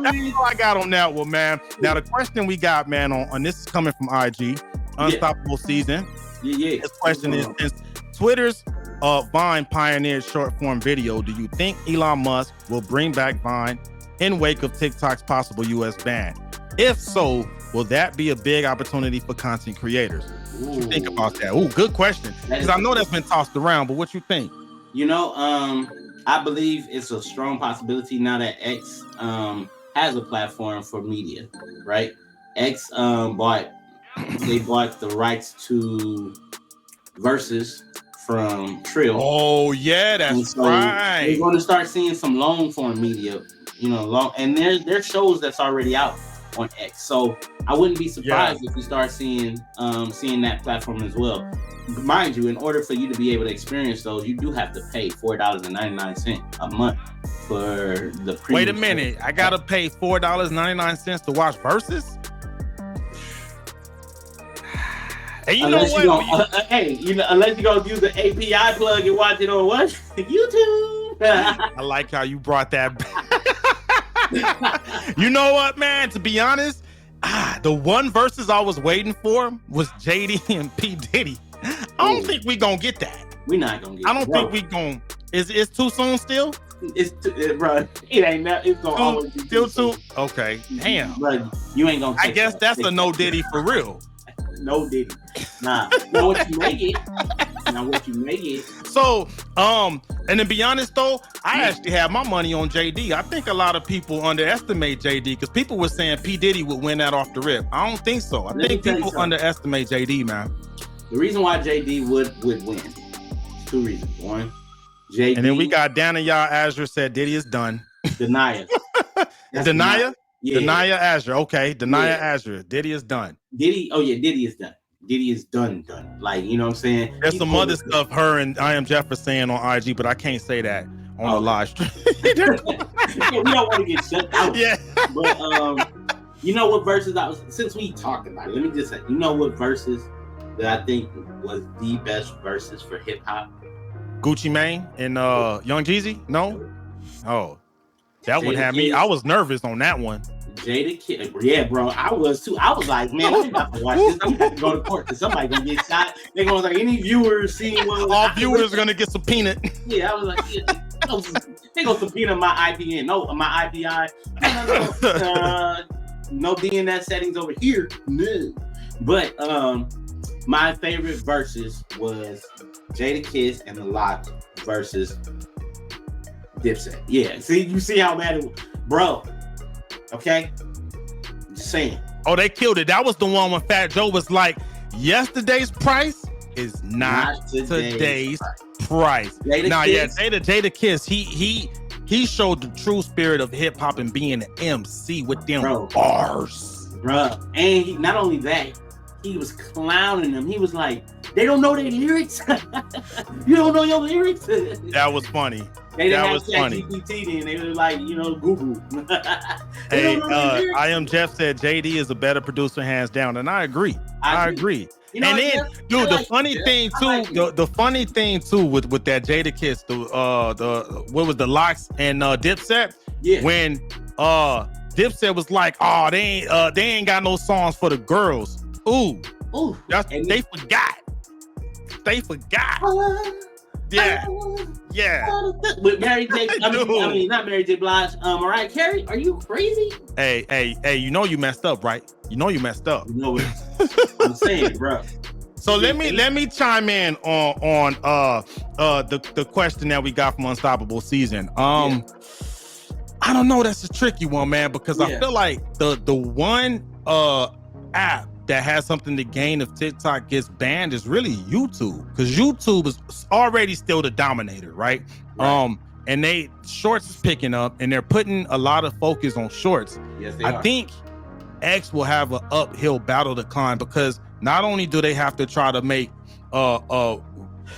That's all I got on that one, man. Now the question we got, man, on this is coming from IG, Unstoppable Season. Yeah. This question is Twitter's Vine pioneered short form video. Do you think Elon Musk will bring back Vine in wake of TikTok's possible US ban? If so, will that be a big opportunity for content creators? What you think about that? Ooh, good question. Because I know that's been tossed around, but what you think? You know, I believe it's a strong possibility now that X has a platform for media, right? X bought the rights to Versus from Trill. Oh yeah, that's right. We're going to start seeing some long form media, and there's shows that's already out on X. So I wouldn't be surprised if we start seeing that platform as well. Mind you, in order for you to be able to experience those, you do have to pay $4.99 a month for the premium. Wait a minute, I gotta pay $4.99 to watch Versus? And you unless know what? Unless you're gonna use the API plug and watch it on what? YouTube. I like how you brought that back. You know what, man? To be honest, the one Versus I was waiting for was JD and P. Diddy. I don't think we gonna get that. We're not gonna get I don't think we gonna. It's too soon still? Bro, it ain't that. It's gonna always be still too. Okay, damn. Bro, you ain't gonna. I guess that's a no Diddy for real. No Diddy. Nah. Now what you make it. So, and to be honest though, I actually have my money on JD. I think a lot of people underestimate JD because people were saying P. Diddy would win that off the rip. I don't think so. I think people underestimate JD, man. The reason why JD would win, two reasons. One, JD. And then we got Dana Azure said Diddy is done. Denia. Denia? Yeah. Denia Azure. Okay. Denia Azure. Diddy is done. Diddy is done. Diddy is done. Like, you know what I'm saying? There's some other stuff her and I Am Jeff are saying on IG, but I can't say that on the live stream. We don't want to get shut out. Yeah. But you know what Versus since we talked about it, let me just say, you know what Versus that I think was the best Versus for hip hop? Gucci Mane and Young Jeezy? No? Oh. That one had me. I was nervous on that one. Jada Kid, yeah, bro. I was too. I was like, man, I'm about to watch this. I'm about to go to court because somebody gonna get shot. They're gonna like any viewers seeing one. All viewers are gonna get subpoenaed. Yeah, I was like, they gonna subpoena my IPN. No, my IPI. No DNS settings over here. No. But my favorite Versus was Jada Kiss and The Lock versus Dipset. Yeah, see, you see how bad it was, bro. Okay, just saying. Oh, they killed it. That was the one when Fat Joe was like, yesterday's price is not today's price. Now, yeah, Jadakiss, he showed the true spirit of hip hop and being an MC with them bars, bro. And he, not only that, he was clowning them. He was like, "They don't know their lyrics. You don't know your lyrics." That was funny. They didn't have ChatGPT then. They were like, Google. Hey, I Am Jeff said JD is a better producer, hands down, and I agree. I agree. And then, dude, the funny thing too, the funny thing too with that Jadakiss, what was the Locks and Dipset? Yeah. When Dipset was like, "Oh, they ain't got no songs for the girls." Ooh, they forgot. They forgot. Yeah. With Mary J. I mean, not Mary J. Blige. Mariah Carey. Are you crazy? Hey! You know you messed up, right? You know you messed up. You know what I'm saying, bro. So let me chime in on the question that we got from Unstoppable Season. I don't know. That's a tricky one, man, because I feel like the one app that has something to gain if TikTok gets banned is really YouTube, because YouTube is already still the dominator, right? And they shorts is picking up, and they're putting a lot of focus on shorts. Yes, they are. I think X will have an uphill battle to climb, because not only do they have to try to make a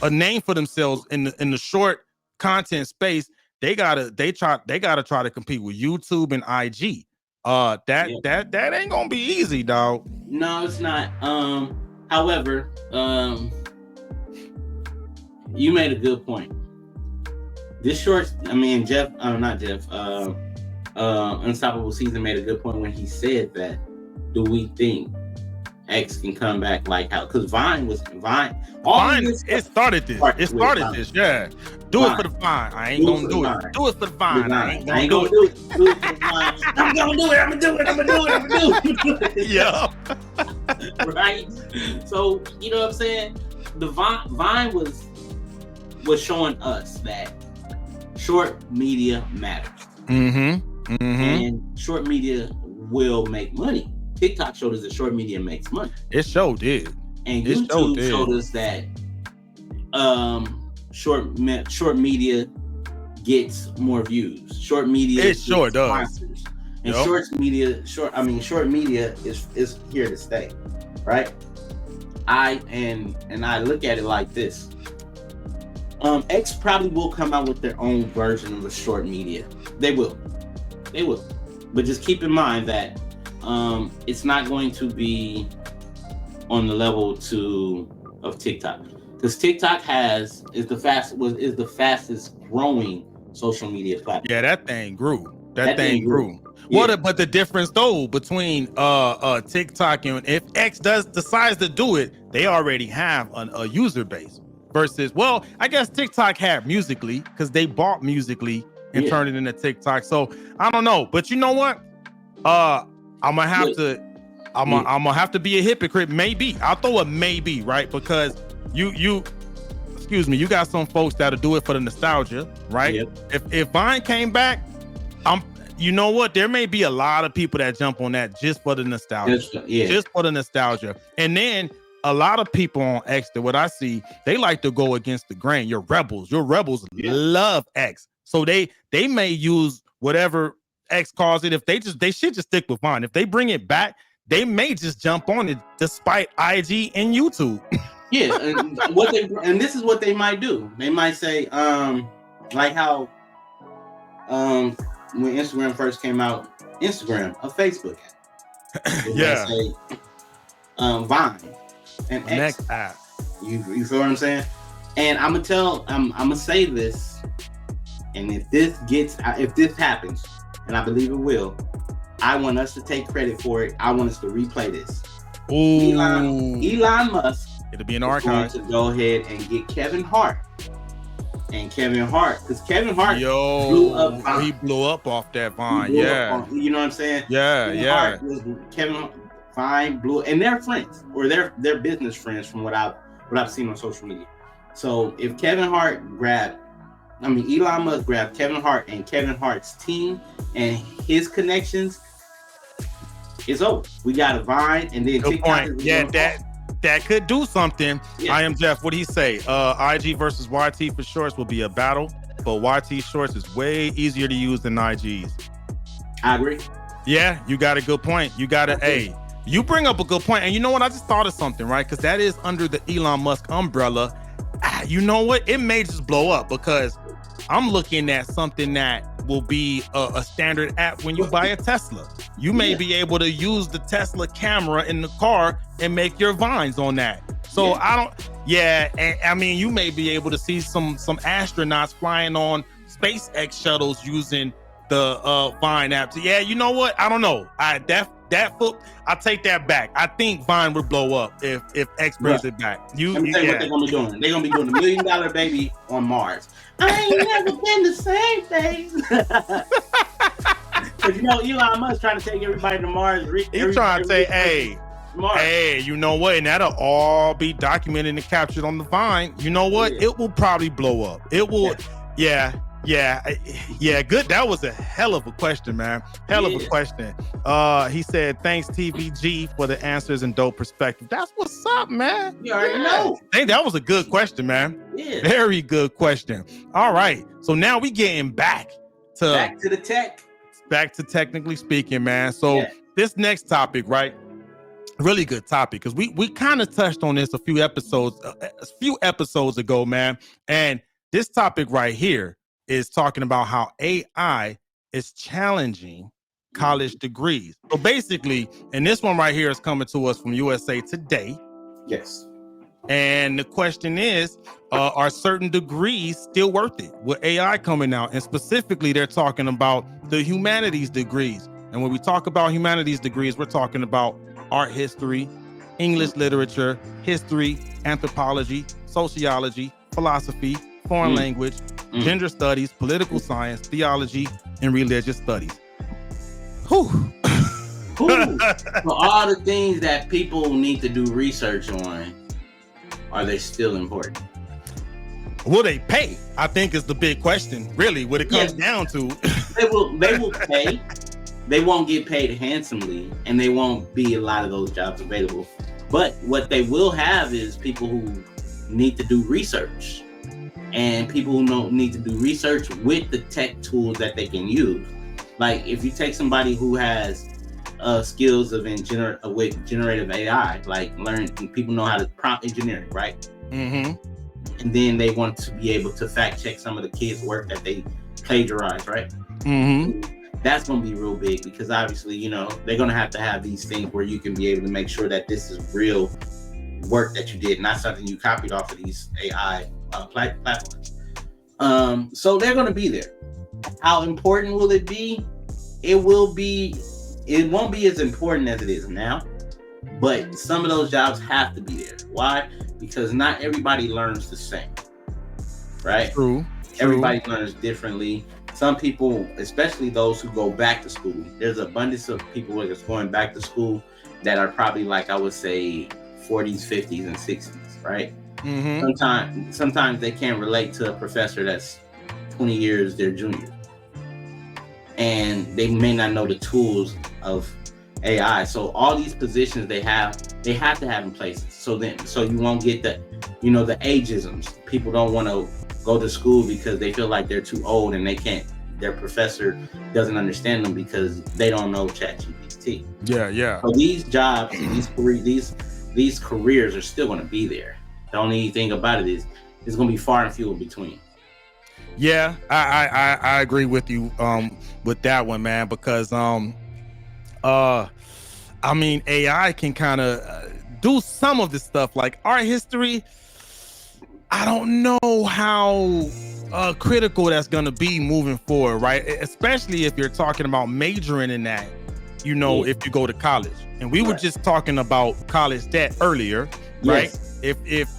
name for themselves in the short content space, they gotta try to compete with YouTube and IG. That ain't gonna be easy, dog. No, it's not. However, you made a good point. This short, Unstoppable Season made a good point when he said that, do we think X can come back like how? Because Vine, it started this. Yeah. Do it for the Vine. I ain't gonna do it. Do it for the Vine. I ain't gonna do it. Do it for the Vine. I'm gonna do it. Yeah. Right. So you know what I'm saying? The Vine was showing us that short media matters. And short media will make money. TikTok showed us that short media makes money. It sure did. And YouTube showed us that short media gets more views. Short media it sure does. Sponsors. And short media is here to stay. Right? I look at it like this. X probably will come out with their own version of the short media. They will. But just keep in mind that it's not going to be on the level of TikTok, because TikTok is the fastest growing social media platform. Yeah, that thing grew. That thing grew. Yeah. But the difference though between TikTok and if X decides to do it, they already have a user base. Versus, well, I guess TikTok had Musical.ly because they bought Musical.ly and turned it into TikTok. So I don't know, but you know what? I'm gonna have to be a hypocrite. Maybe I'll throw a maybe, right? Because you got some folks that'll do it for the nostalgia, right? Yep. If Vine came back, you know what? There may be a lot of people that jump on that just for the nostalgia, just for the nostalgia, and then a lot of people on X, that what I see, they like to go against the grain. Your rebels love X, so they may use whatever X calls it. If they should just stick with Vine. If they bring it back, they may just jump on it despite IG and YouTube. Yeah, and this is what they might do. They might say, like how when Instagram first came out, Instagram, a Facebook app. They say, Vine and X app. You feel what I'm saying? And I'm gonna say this, and if this happens, and I believe it will, I want us to take credit for it. I want us to replay this. Ooh. Elon Musk. It'll be an archive. To go ahead and get Kevin Hart. And Kevin Hart, because Kevin Hart blew up. He blew up off that Vine. You know what I'm saying? Kevin Vine blew, and they're friends, or they're business friends from what I've seen on social media. So if Elon Musk grabbed Kevin Hart and Kevin Hart's team and his connections, it's over. We got a Vine, and then Good TikTok. Point. Yeah, that could do something. Yeah. I am Jeff. What did he say? IG versus YT for shorts will be a battle, but YT shorts is way easier to use than IGs. I agree. Yeah, you got a good point. You got to, you bring up a good point. And you know what? I just thought of something, right? Because that is under the Elon Musk umbrella. You know what? It may just blow up because I'm looking at something that will be a standard app when you buy a Tesla. You may be able to use the Tesla camera in the car and make your vines on that. So and I mean, you may be able to see some astronauts flying on SpaceX shuttles using the Vine app. So yeah, you know what? I don't know. I take that back. I think Vine would blow up if X brings it back. Let me tell you what they're gonna be doing. They're gonna be doing $1 million baby on Mars. I ain't never been the same place. Cause you know Elon Musk trying to take everybody to Mars. He's trying to say, hey, you know what? And that'll all be documented and captured on the Vine. You know what? It will probably blow up. It will. Yeah. Good. That was a hell of a question, man. Hell of a question. He said, thanks TVG for the answers and dope perspective. That's what's up, man. You already know. I think that was a good question, man. Yeah. Very good question. All right. So now we getting back to the tech. Back to technically speaking, man. So this next topic, right? Really good topic because we kind of touched on this a few episodes ago, man. And this topic right here is talking about how AI is challenging college degrees. So basically, and this one right here is coming to us from USA Today. Yes. And the question is, are certain degrees still worth it with AI coming out? And specifically, they're talking about the humanities degrees. And when we talk about humanities degrees, we're talking about art history, English literature, history, anthropology, sociology, philosophy, foreign language, gender studies, political science, theology, and religious studies. Whew. For all the things that people need to do research on, are they still important? Will they pay? I think is the big question, really, what it comes down to. They will pay. They won't get paid handsomely, and they won't be a lot of those jobs available. But what they will have is people who need to do research, and people who need to do research with the tech tools that they can use. Like if you take somebody who has skills of with generative AI, like people know how to prompt engineering, right? Mm-hmm. And then they want to be able to fact check some of the kids' work that they plagiarize, right? Mm-hmm. That's going to be real big because obviously, they're going to have these things where you can be able to make sure that this is real work that you did, not something you copied off of these AI platforms. So they're going to be there. How important will it be? It won't be as important as it is now, but some of those jobs have to be there. Why? Because not everybody learns the same, right? True. Everybody learns differently. Some people, especially those who go back to school, there's an abundance of people that's going back to school that are probably like, I would say 40s, 50s, and 60s, right? Mm-hmm. Sometimes they can't relate to a professor that's 20 years their junior. And they may not know the tools of AI. So all these positions they have to have in place. So you won't get the ageisms. People don't want to go to school because they feel like they're too old and their professor doesn't understand them because they don't know ChatGPT. Yeah. So these jobs, these careers are still going to be there. The only thing about it is it's going to be far and few in between. Yeah, I agree with you with that one, man, because I mean AI can kind of do some of this stuff like art history. I don't know how critical that's going to be moving forward, right? Especially if you're talking about majoring in that, if you go to college. And we were just talking about college debt earlier, right? If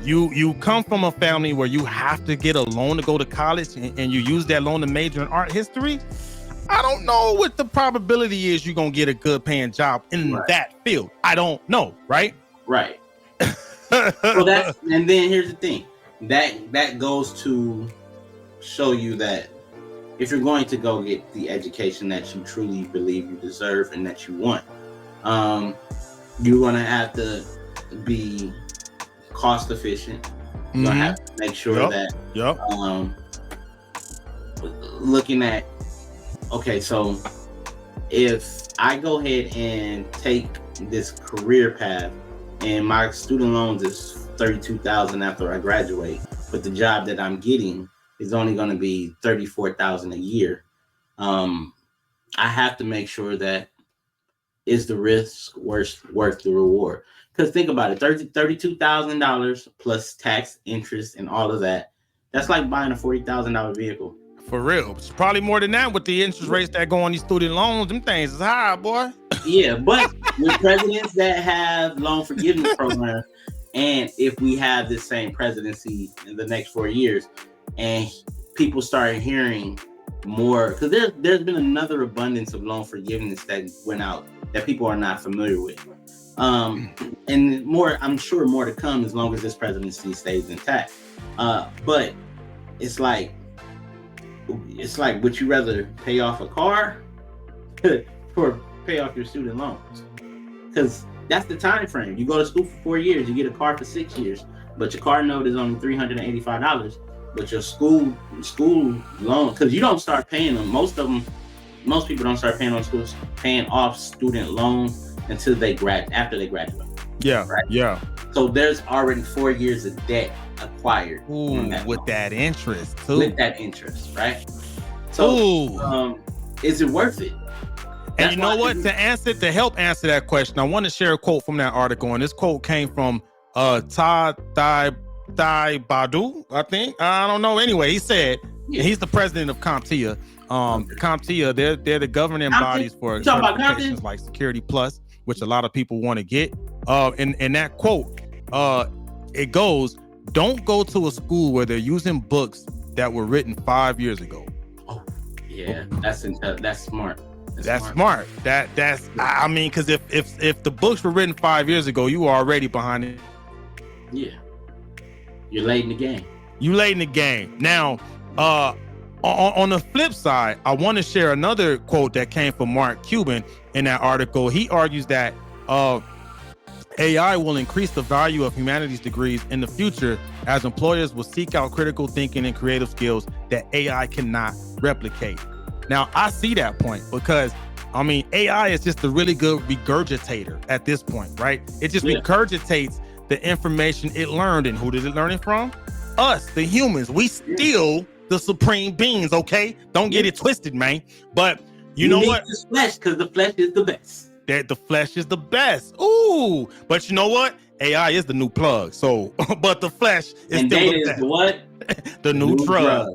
you come from a family where you have to get a loan to go to college and you use that loan to major in art history, I don't know what the probability is you're going to get a good paying job in that field. I don't know, right? Right. And then here's the thing. That goes to show you that if you're going to go get the education that you truly believe you deserve and that you want, you're going to have to be cost efficient. You're gonna have to make sure that looking at, okay, so if I go ahead and take this career path and my student loans is $32,000 after I graduate, but the job that I'm getting is only going to be $34,000 a year, I have to make sure that is the risk worth the reward. Because think about it, $32,000 plus tax, interest, and all of that. That's like buying a $40,000 vehicle. For real. It's probably more than that with the interest rates that go on these student loans. Them things is high, boy. Yeah, but with presidents that have loan forgiveness programs, and if we have this same presidency in the next 4 years, and people start hearing more, because there's been another abundance of loan forgiveness that went out that people are not familiar with. And more, I'm sure more to come as long as this presidency stays intact. But it's like, would you rather pay off a car or pay off your student loans? Because that's the time frame. You go to school for 4 years, you get a car for 6 years, but your car note is only $385. But your school loan, because you don't start paying them. Most people don't start paying off student loans until after they graduate. Yeah, right? Yeah. So there's already 4 years of debt acquired. Ooh, with that interest too. With that interest, right? So, is it worth it? And you know what? To help answer that question, I want to share a quote from that article, and this quote came from Todd Badu, I think. I don't know. Anyway, he said, and he's the president of CompTIA. CompTIA, they're the governing bodies for certifications like Security Plus, which a lot of people want to get. In that quote, it goes, "Don't go to a school where they're using books that were written 5 years ago." Oh, yeah, that's smart. That's smart. That's I mean, because if the books were written 5 years ago, you are already behind it. Yeah, you're late in the game. You late in the game. Now, on the flip side, I want to share another quote that came from Mark Cuban in that article. He argues that AI will increase the value of humanities degrees in the future as employers will seek out critical thinking and creative skills that AI cannot replicate. Now, I see that point because, I mean, AI is just a really good regurgitator at this point, right? It just regurgitates the information it learned. And who did it learn it from? Us, the humans. We still the supreme beings, okay? Don't get it twisted, man. But you know what? The flesh, because the flesh is the best. That the flesh is the best. Ooh, but you know what? AI is the new plug. So, but the flesh is and still the best. What? the new drug.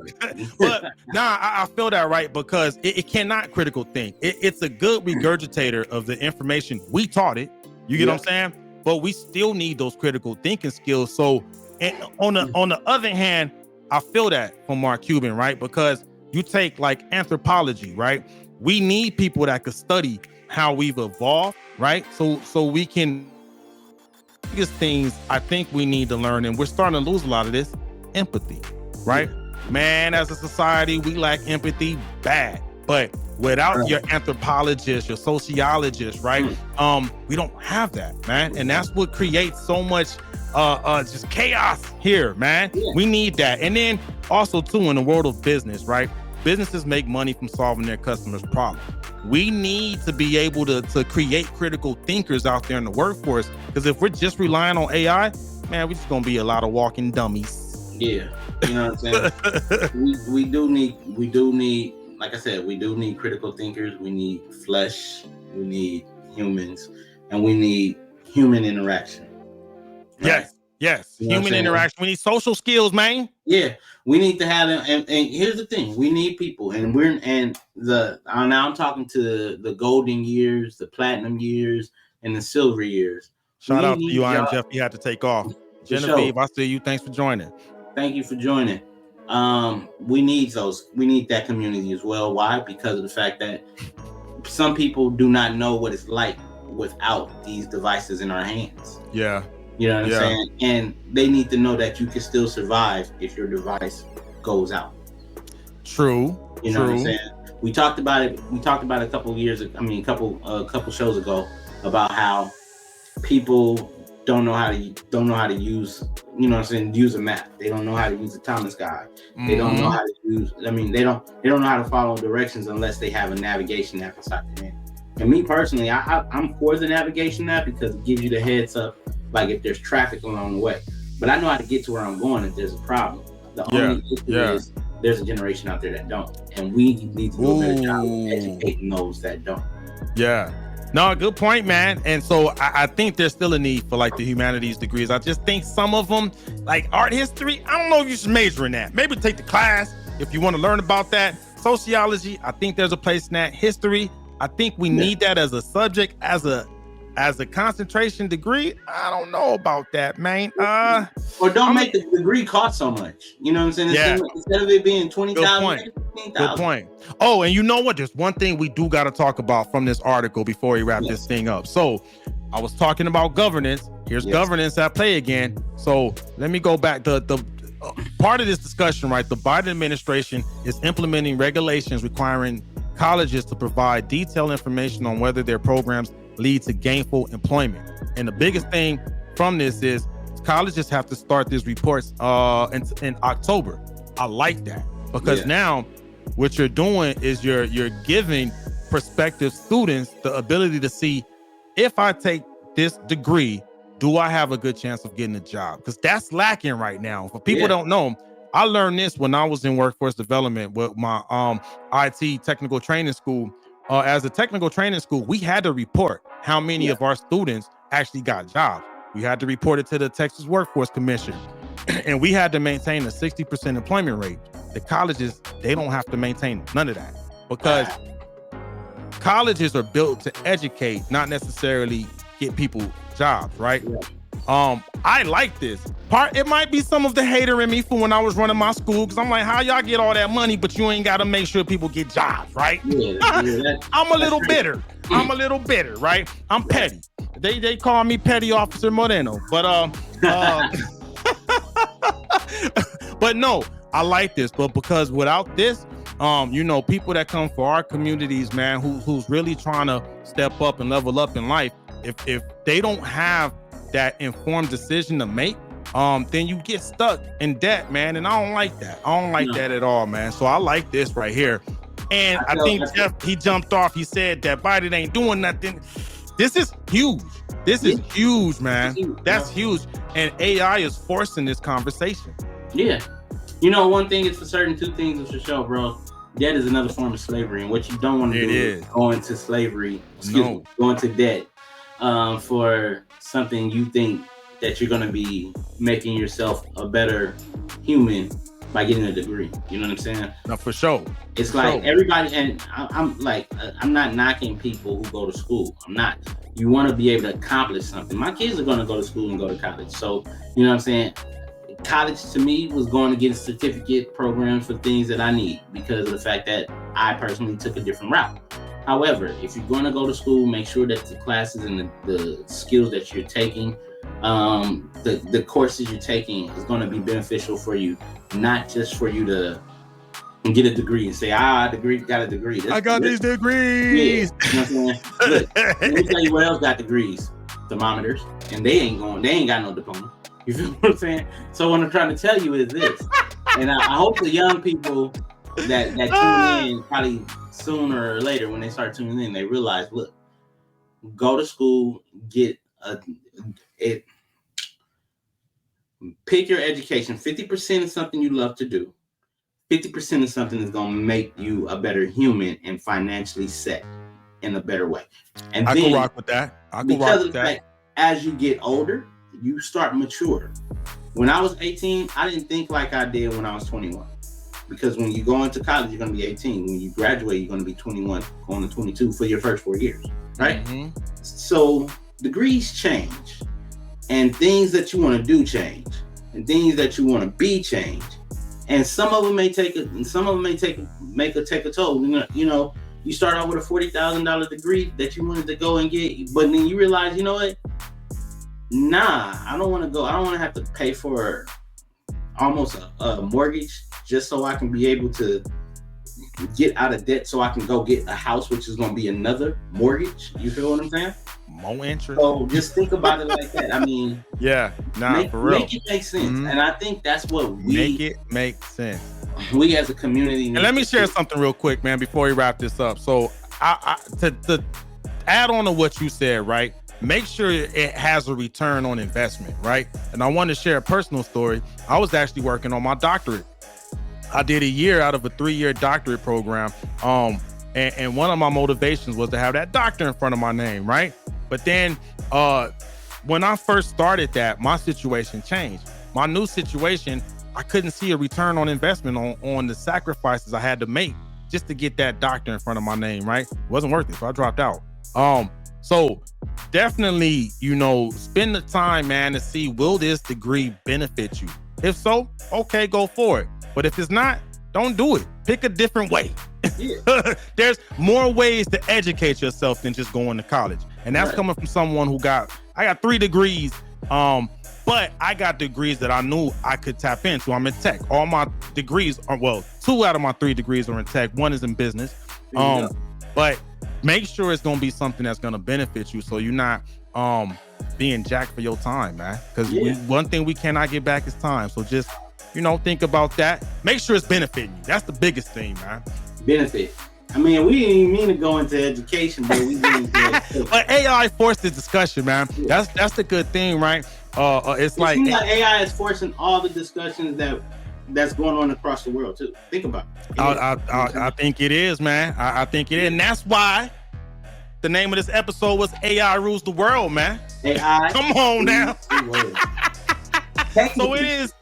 But I feel that, right? Because it cannot critical think. It's a good regurgitator of the information we taught it. You get what I'm saying? But we still need those critical thinking skills. So, on the other hand, I feel that from Mark Cuban, right? Because you take like anthropology, right? We need people that could study how we've evolved, right? So we can, biggest things I think we need to learn, and we're starting to lose a lot of this, empathy, right? Man, as a society, we lack empathy bad. But without your anthropologist, your sociologist, right? We don't have that, man. And that's what creates so much just chaos here, man. We need that. And then also too, in the world of business, right? Businesses make money from solving their customers' problems. We need to be able to create critical thinkers out there in the workforce, because if we're just relying on AI, man, we're just gonna be a lot of walking dummies. Yeah, you know what I'm saying? we do need, like I said, we do need critical thinkers. We need flesh. We need humans, and we need human interaction. Right? Yes. You know human interaction. We need social skills, man. Yeah, we need to have them. And here's the thing: we need people, and now I'm talking to the golden years, the platinum years, and the silver years. Shout out to you, I am Jeff. You had to take off. Genevieve, I see you. Thanks for joining. Thank you for joining. We need those. We need that community as well. Why? Because of the fact that some people do not know what it's like without these devices in our hands. Yeah. You know what I'm saying? And they need to know that you can still survive if your device goes out. True. You know what I'm saying? We talked about it. We talked about it a couple shows ago about how people don't know how to use, you know what I'm saying, use a map. They don't know how to use the Thomas guide. They don't know how to use, I mean, they don't know how to follow directions unless they have a navigation app inside their hand. And me personally, I'm for the navigation app because it gives you the heads up, like if there's traffic along the way. But I know how to get to where I'm going if there's a problem. The only issue is there's a generation out there that don't. And we need to do a better job of educating those that don't. Yeah. No, good point, man. And so I think there's still a need for like the humanities degrees. I just think some of them, like art history, I don't know if you should major in that. Maybe take the class if you want to learn about that. Sociology, I think there's a place in that. History, I think we need that as a subject, as a concentration degree. I don't know about that, man. Or don't make the degree cost so much. You know what I'm saying? Instead of it being $20,000, Good point. Oh, and you know what? There's one thing we do got to talk about from this article before we wrap this thing up. So I was talking about governance. Here's governance at play again. So let me go back. The part of this discussion, right? The Biden administration is implementing regulations requiring colleges to provide detailed information on whether their programs lead to gainful employment. And the biggest thing from this is colleges have to start these reports in October. I like that because now what you're doing is you're giving prospective students the ability to see, if I take this degree, do I have a good chance of getting a job? Because that's lacking right now. For people don't know, I learned this when I was in workforce development with my IT technical training school. As a technical training school, we had to report how many of our students actually got jobs. We had to report it to the Texas Workforce Commission, and we had to maintain a 60% employment rate. The colleges, they don't have to maintain none of that because colleges are built to educate, not necessarily get people jobs, right? I like this part. It might be some of the hater in me for when I was running my school, because I'm like, how y'all get all that money, but you ain't got to make sure people get jobs, right? I'm a little bitter. Right? I'm petty. They call me Petty Officer Moreno, but but no, I like this. But because without this, people that come for our communities, man, who's really trying to step up and level up in life, if they don't have that informed decision to make, then you get stuck in debt, man. And I don't like that. I don't like that at all, man. So I like this right here. And I think Jeff, he jumped off. He said that Biden ain't doing nothing. This is huge. This is huge, man. That's huge. And AI is forcing this conversation. Yeah. You know, one thing is for certain, two things is for sure, bro. Debt is another form of slavery. And what you don't want to do is go into slavery, go into debt for something you think that you're going to be making yourself a better human by getting a degree. You know what I'm saying? No, for sure. It's like everybody, and I'm not knocking people who go to school. I'm not. You want to be able to accomplish something. My kids are going to go to school and go to college. So, you know what I'm saying? College to me was going to get a certificate programs for things that I need because of the fact that I personally took a different route. However, if you're going to go to school, make sure that the classes and the skills that you're taking, the courses you're taking is going to be beneficial for you, not just for you to get a degree and say, got a degree. I got these degrees. Yeah. You know what I'm saying? Look, let me tell you what else got degrees. Thermometers. And they ain't got no diploma. You feel what I'm saying? So what I'm trying to tell you is this. And I hope the young people that tune in probably sooner or later, when they start tuning in, they realize, look, go to school, pick your education. 50% is something you love to do. 50% is something that's going to make you a better human and financially set in a better way. And I can rock with that. As you get older, you start mature. When I was 18, I didn't think like I did when I was 21. Because when you go into college, you're going to be 18. When you graduate, you're going to be 21, going to 22 for your first 4 years, right? Mm-hmm. So degrees change, and things that you want to do change, and things that you want to be change. And some of them may take a toll. You know, you start out with a $40,000 degree that you wanted to go and get, but then you realize, you know what? Nah, I don't want to go. I don't want to have to pay for almost a mortgage just so I can be able to get out of debt so I can go get a house, which is going to be another mortgage. You feel what I'm saying? More interest. So just think about it like that. I mean, yeah, for real. Make it make sense. And I think that's what make it make sense. We as a community. And let me share something real quick, man, before we wrap this up. So to add on to what you said, right? Make sure it has a return on investment, right? And I want to share a personal story. I was actually working on my doctorate. I did a year out of a 3-year doctorate program. And one of my motivations was to have that doctor in front of my name, right? But then when I first started that, my situation changed. My new situation, I couldn't see a return on investment on the sacrifices I had to make just to get that doctor in front of my name, right? It wasn't worth it, so I dropped out. So definitely, spend the time, man, to see, will this degree benefit you? If so, okay, go for it. But if it's not, don't do it. Pick a different way. Yeah. There's more ways to educate yourself than just going to college. And that's coming from someone I got 3 degrees, but I got degrees that I knew I could tap into. I'm in tech. All my degrees are, 2 out of my 3 degrees are in tech. 1 is in business. But make sure it's going to be something that's going to benefit you, so you're not being jacked for your time, man. Because one thing we cannot get back is time. So just, think about that. Make sure it's benefiting you. That's the biggest thing, man. Benefit. I mean, we didn't even mean to go into education, but we did. But AI forced the discussion, man. Yeah. That's the good thing, right? It's like AI is forcing all the discussions that's going on across the world too. Think about it. I think it is, man. I think it is, and that's why the name of this episode was AI Rules the World, man. AI. Come on now. So it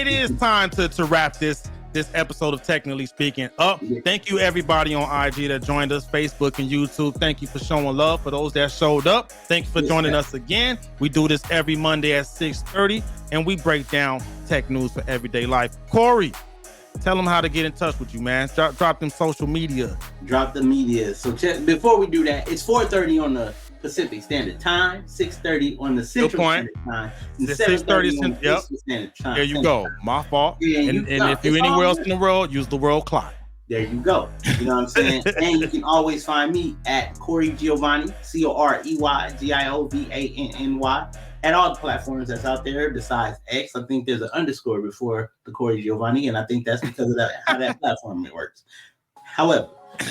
is time to wrap this episode of Technically Speaking up. Thank you everybody on IG that joined us, Facebook and YouTube. Thank you for showing love. For those that showed up, thank you for joining us again. We do this every Monday at 6:30, and we break down tech news for everyday life. Corey, tell them how to get in touch with you, man. Drop them social media. Drop the media. So before we do that, it's 4:30 on the Pacific Standard Time, 6:30 on the Central Standard Time, and 7:30 on the Eastern Standard Time. There you go. My fault. Yeah, and if you're anywhere else in the world, use the world clock. There you go. You know what I'm saying? And you can always find me at Corey Giovanni, CoreyGiovanny, at all the platforms that's out there besides X. I think there's an underscore before the Corey Giovanni, and I think that's because of how that platform works. However,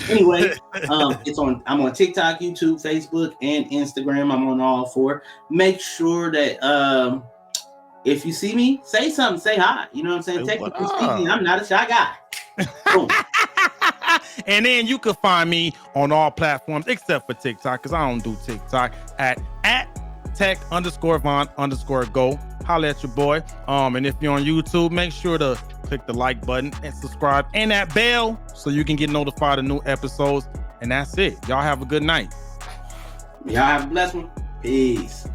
anyway, I'm on TikTok, YouTube, Facebook, and Instagram. I'm on all 4. Make sure that if you see me, say something, say hi. You know what I'm saying? Technically speaking, I'm not a shy guy. Boom. And then you can find me on all platforms except for TikTok, because I don't do TikTok, at tech_Von_go. Holla at your boy. And if you're on YouTube, make sure to click the like button and subscribe and that bell so you can get notified of new episodes. And that's it. Y'all have a good night. Y'all have a blessed one. Peace.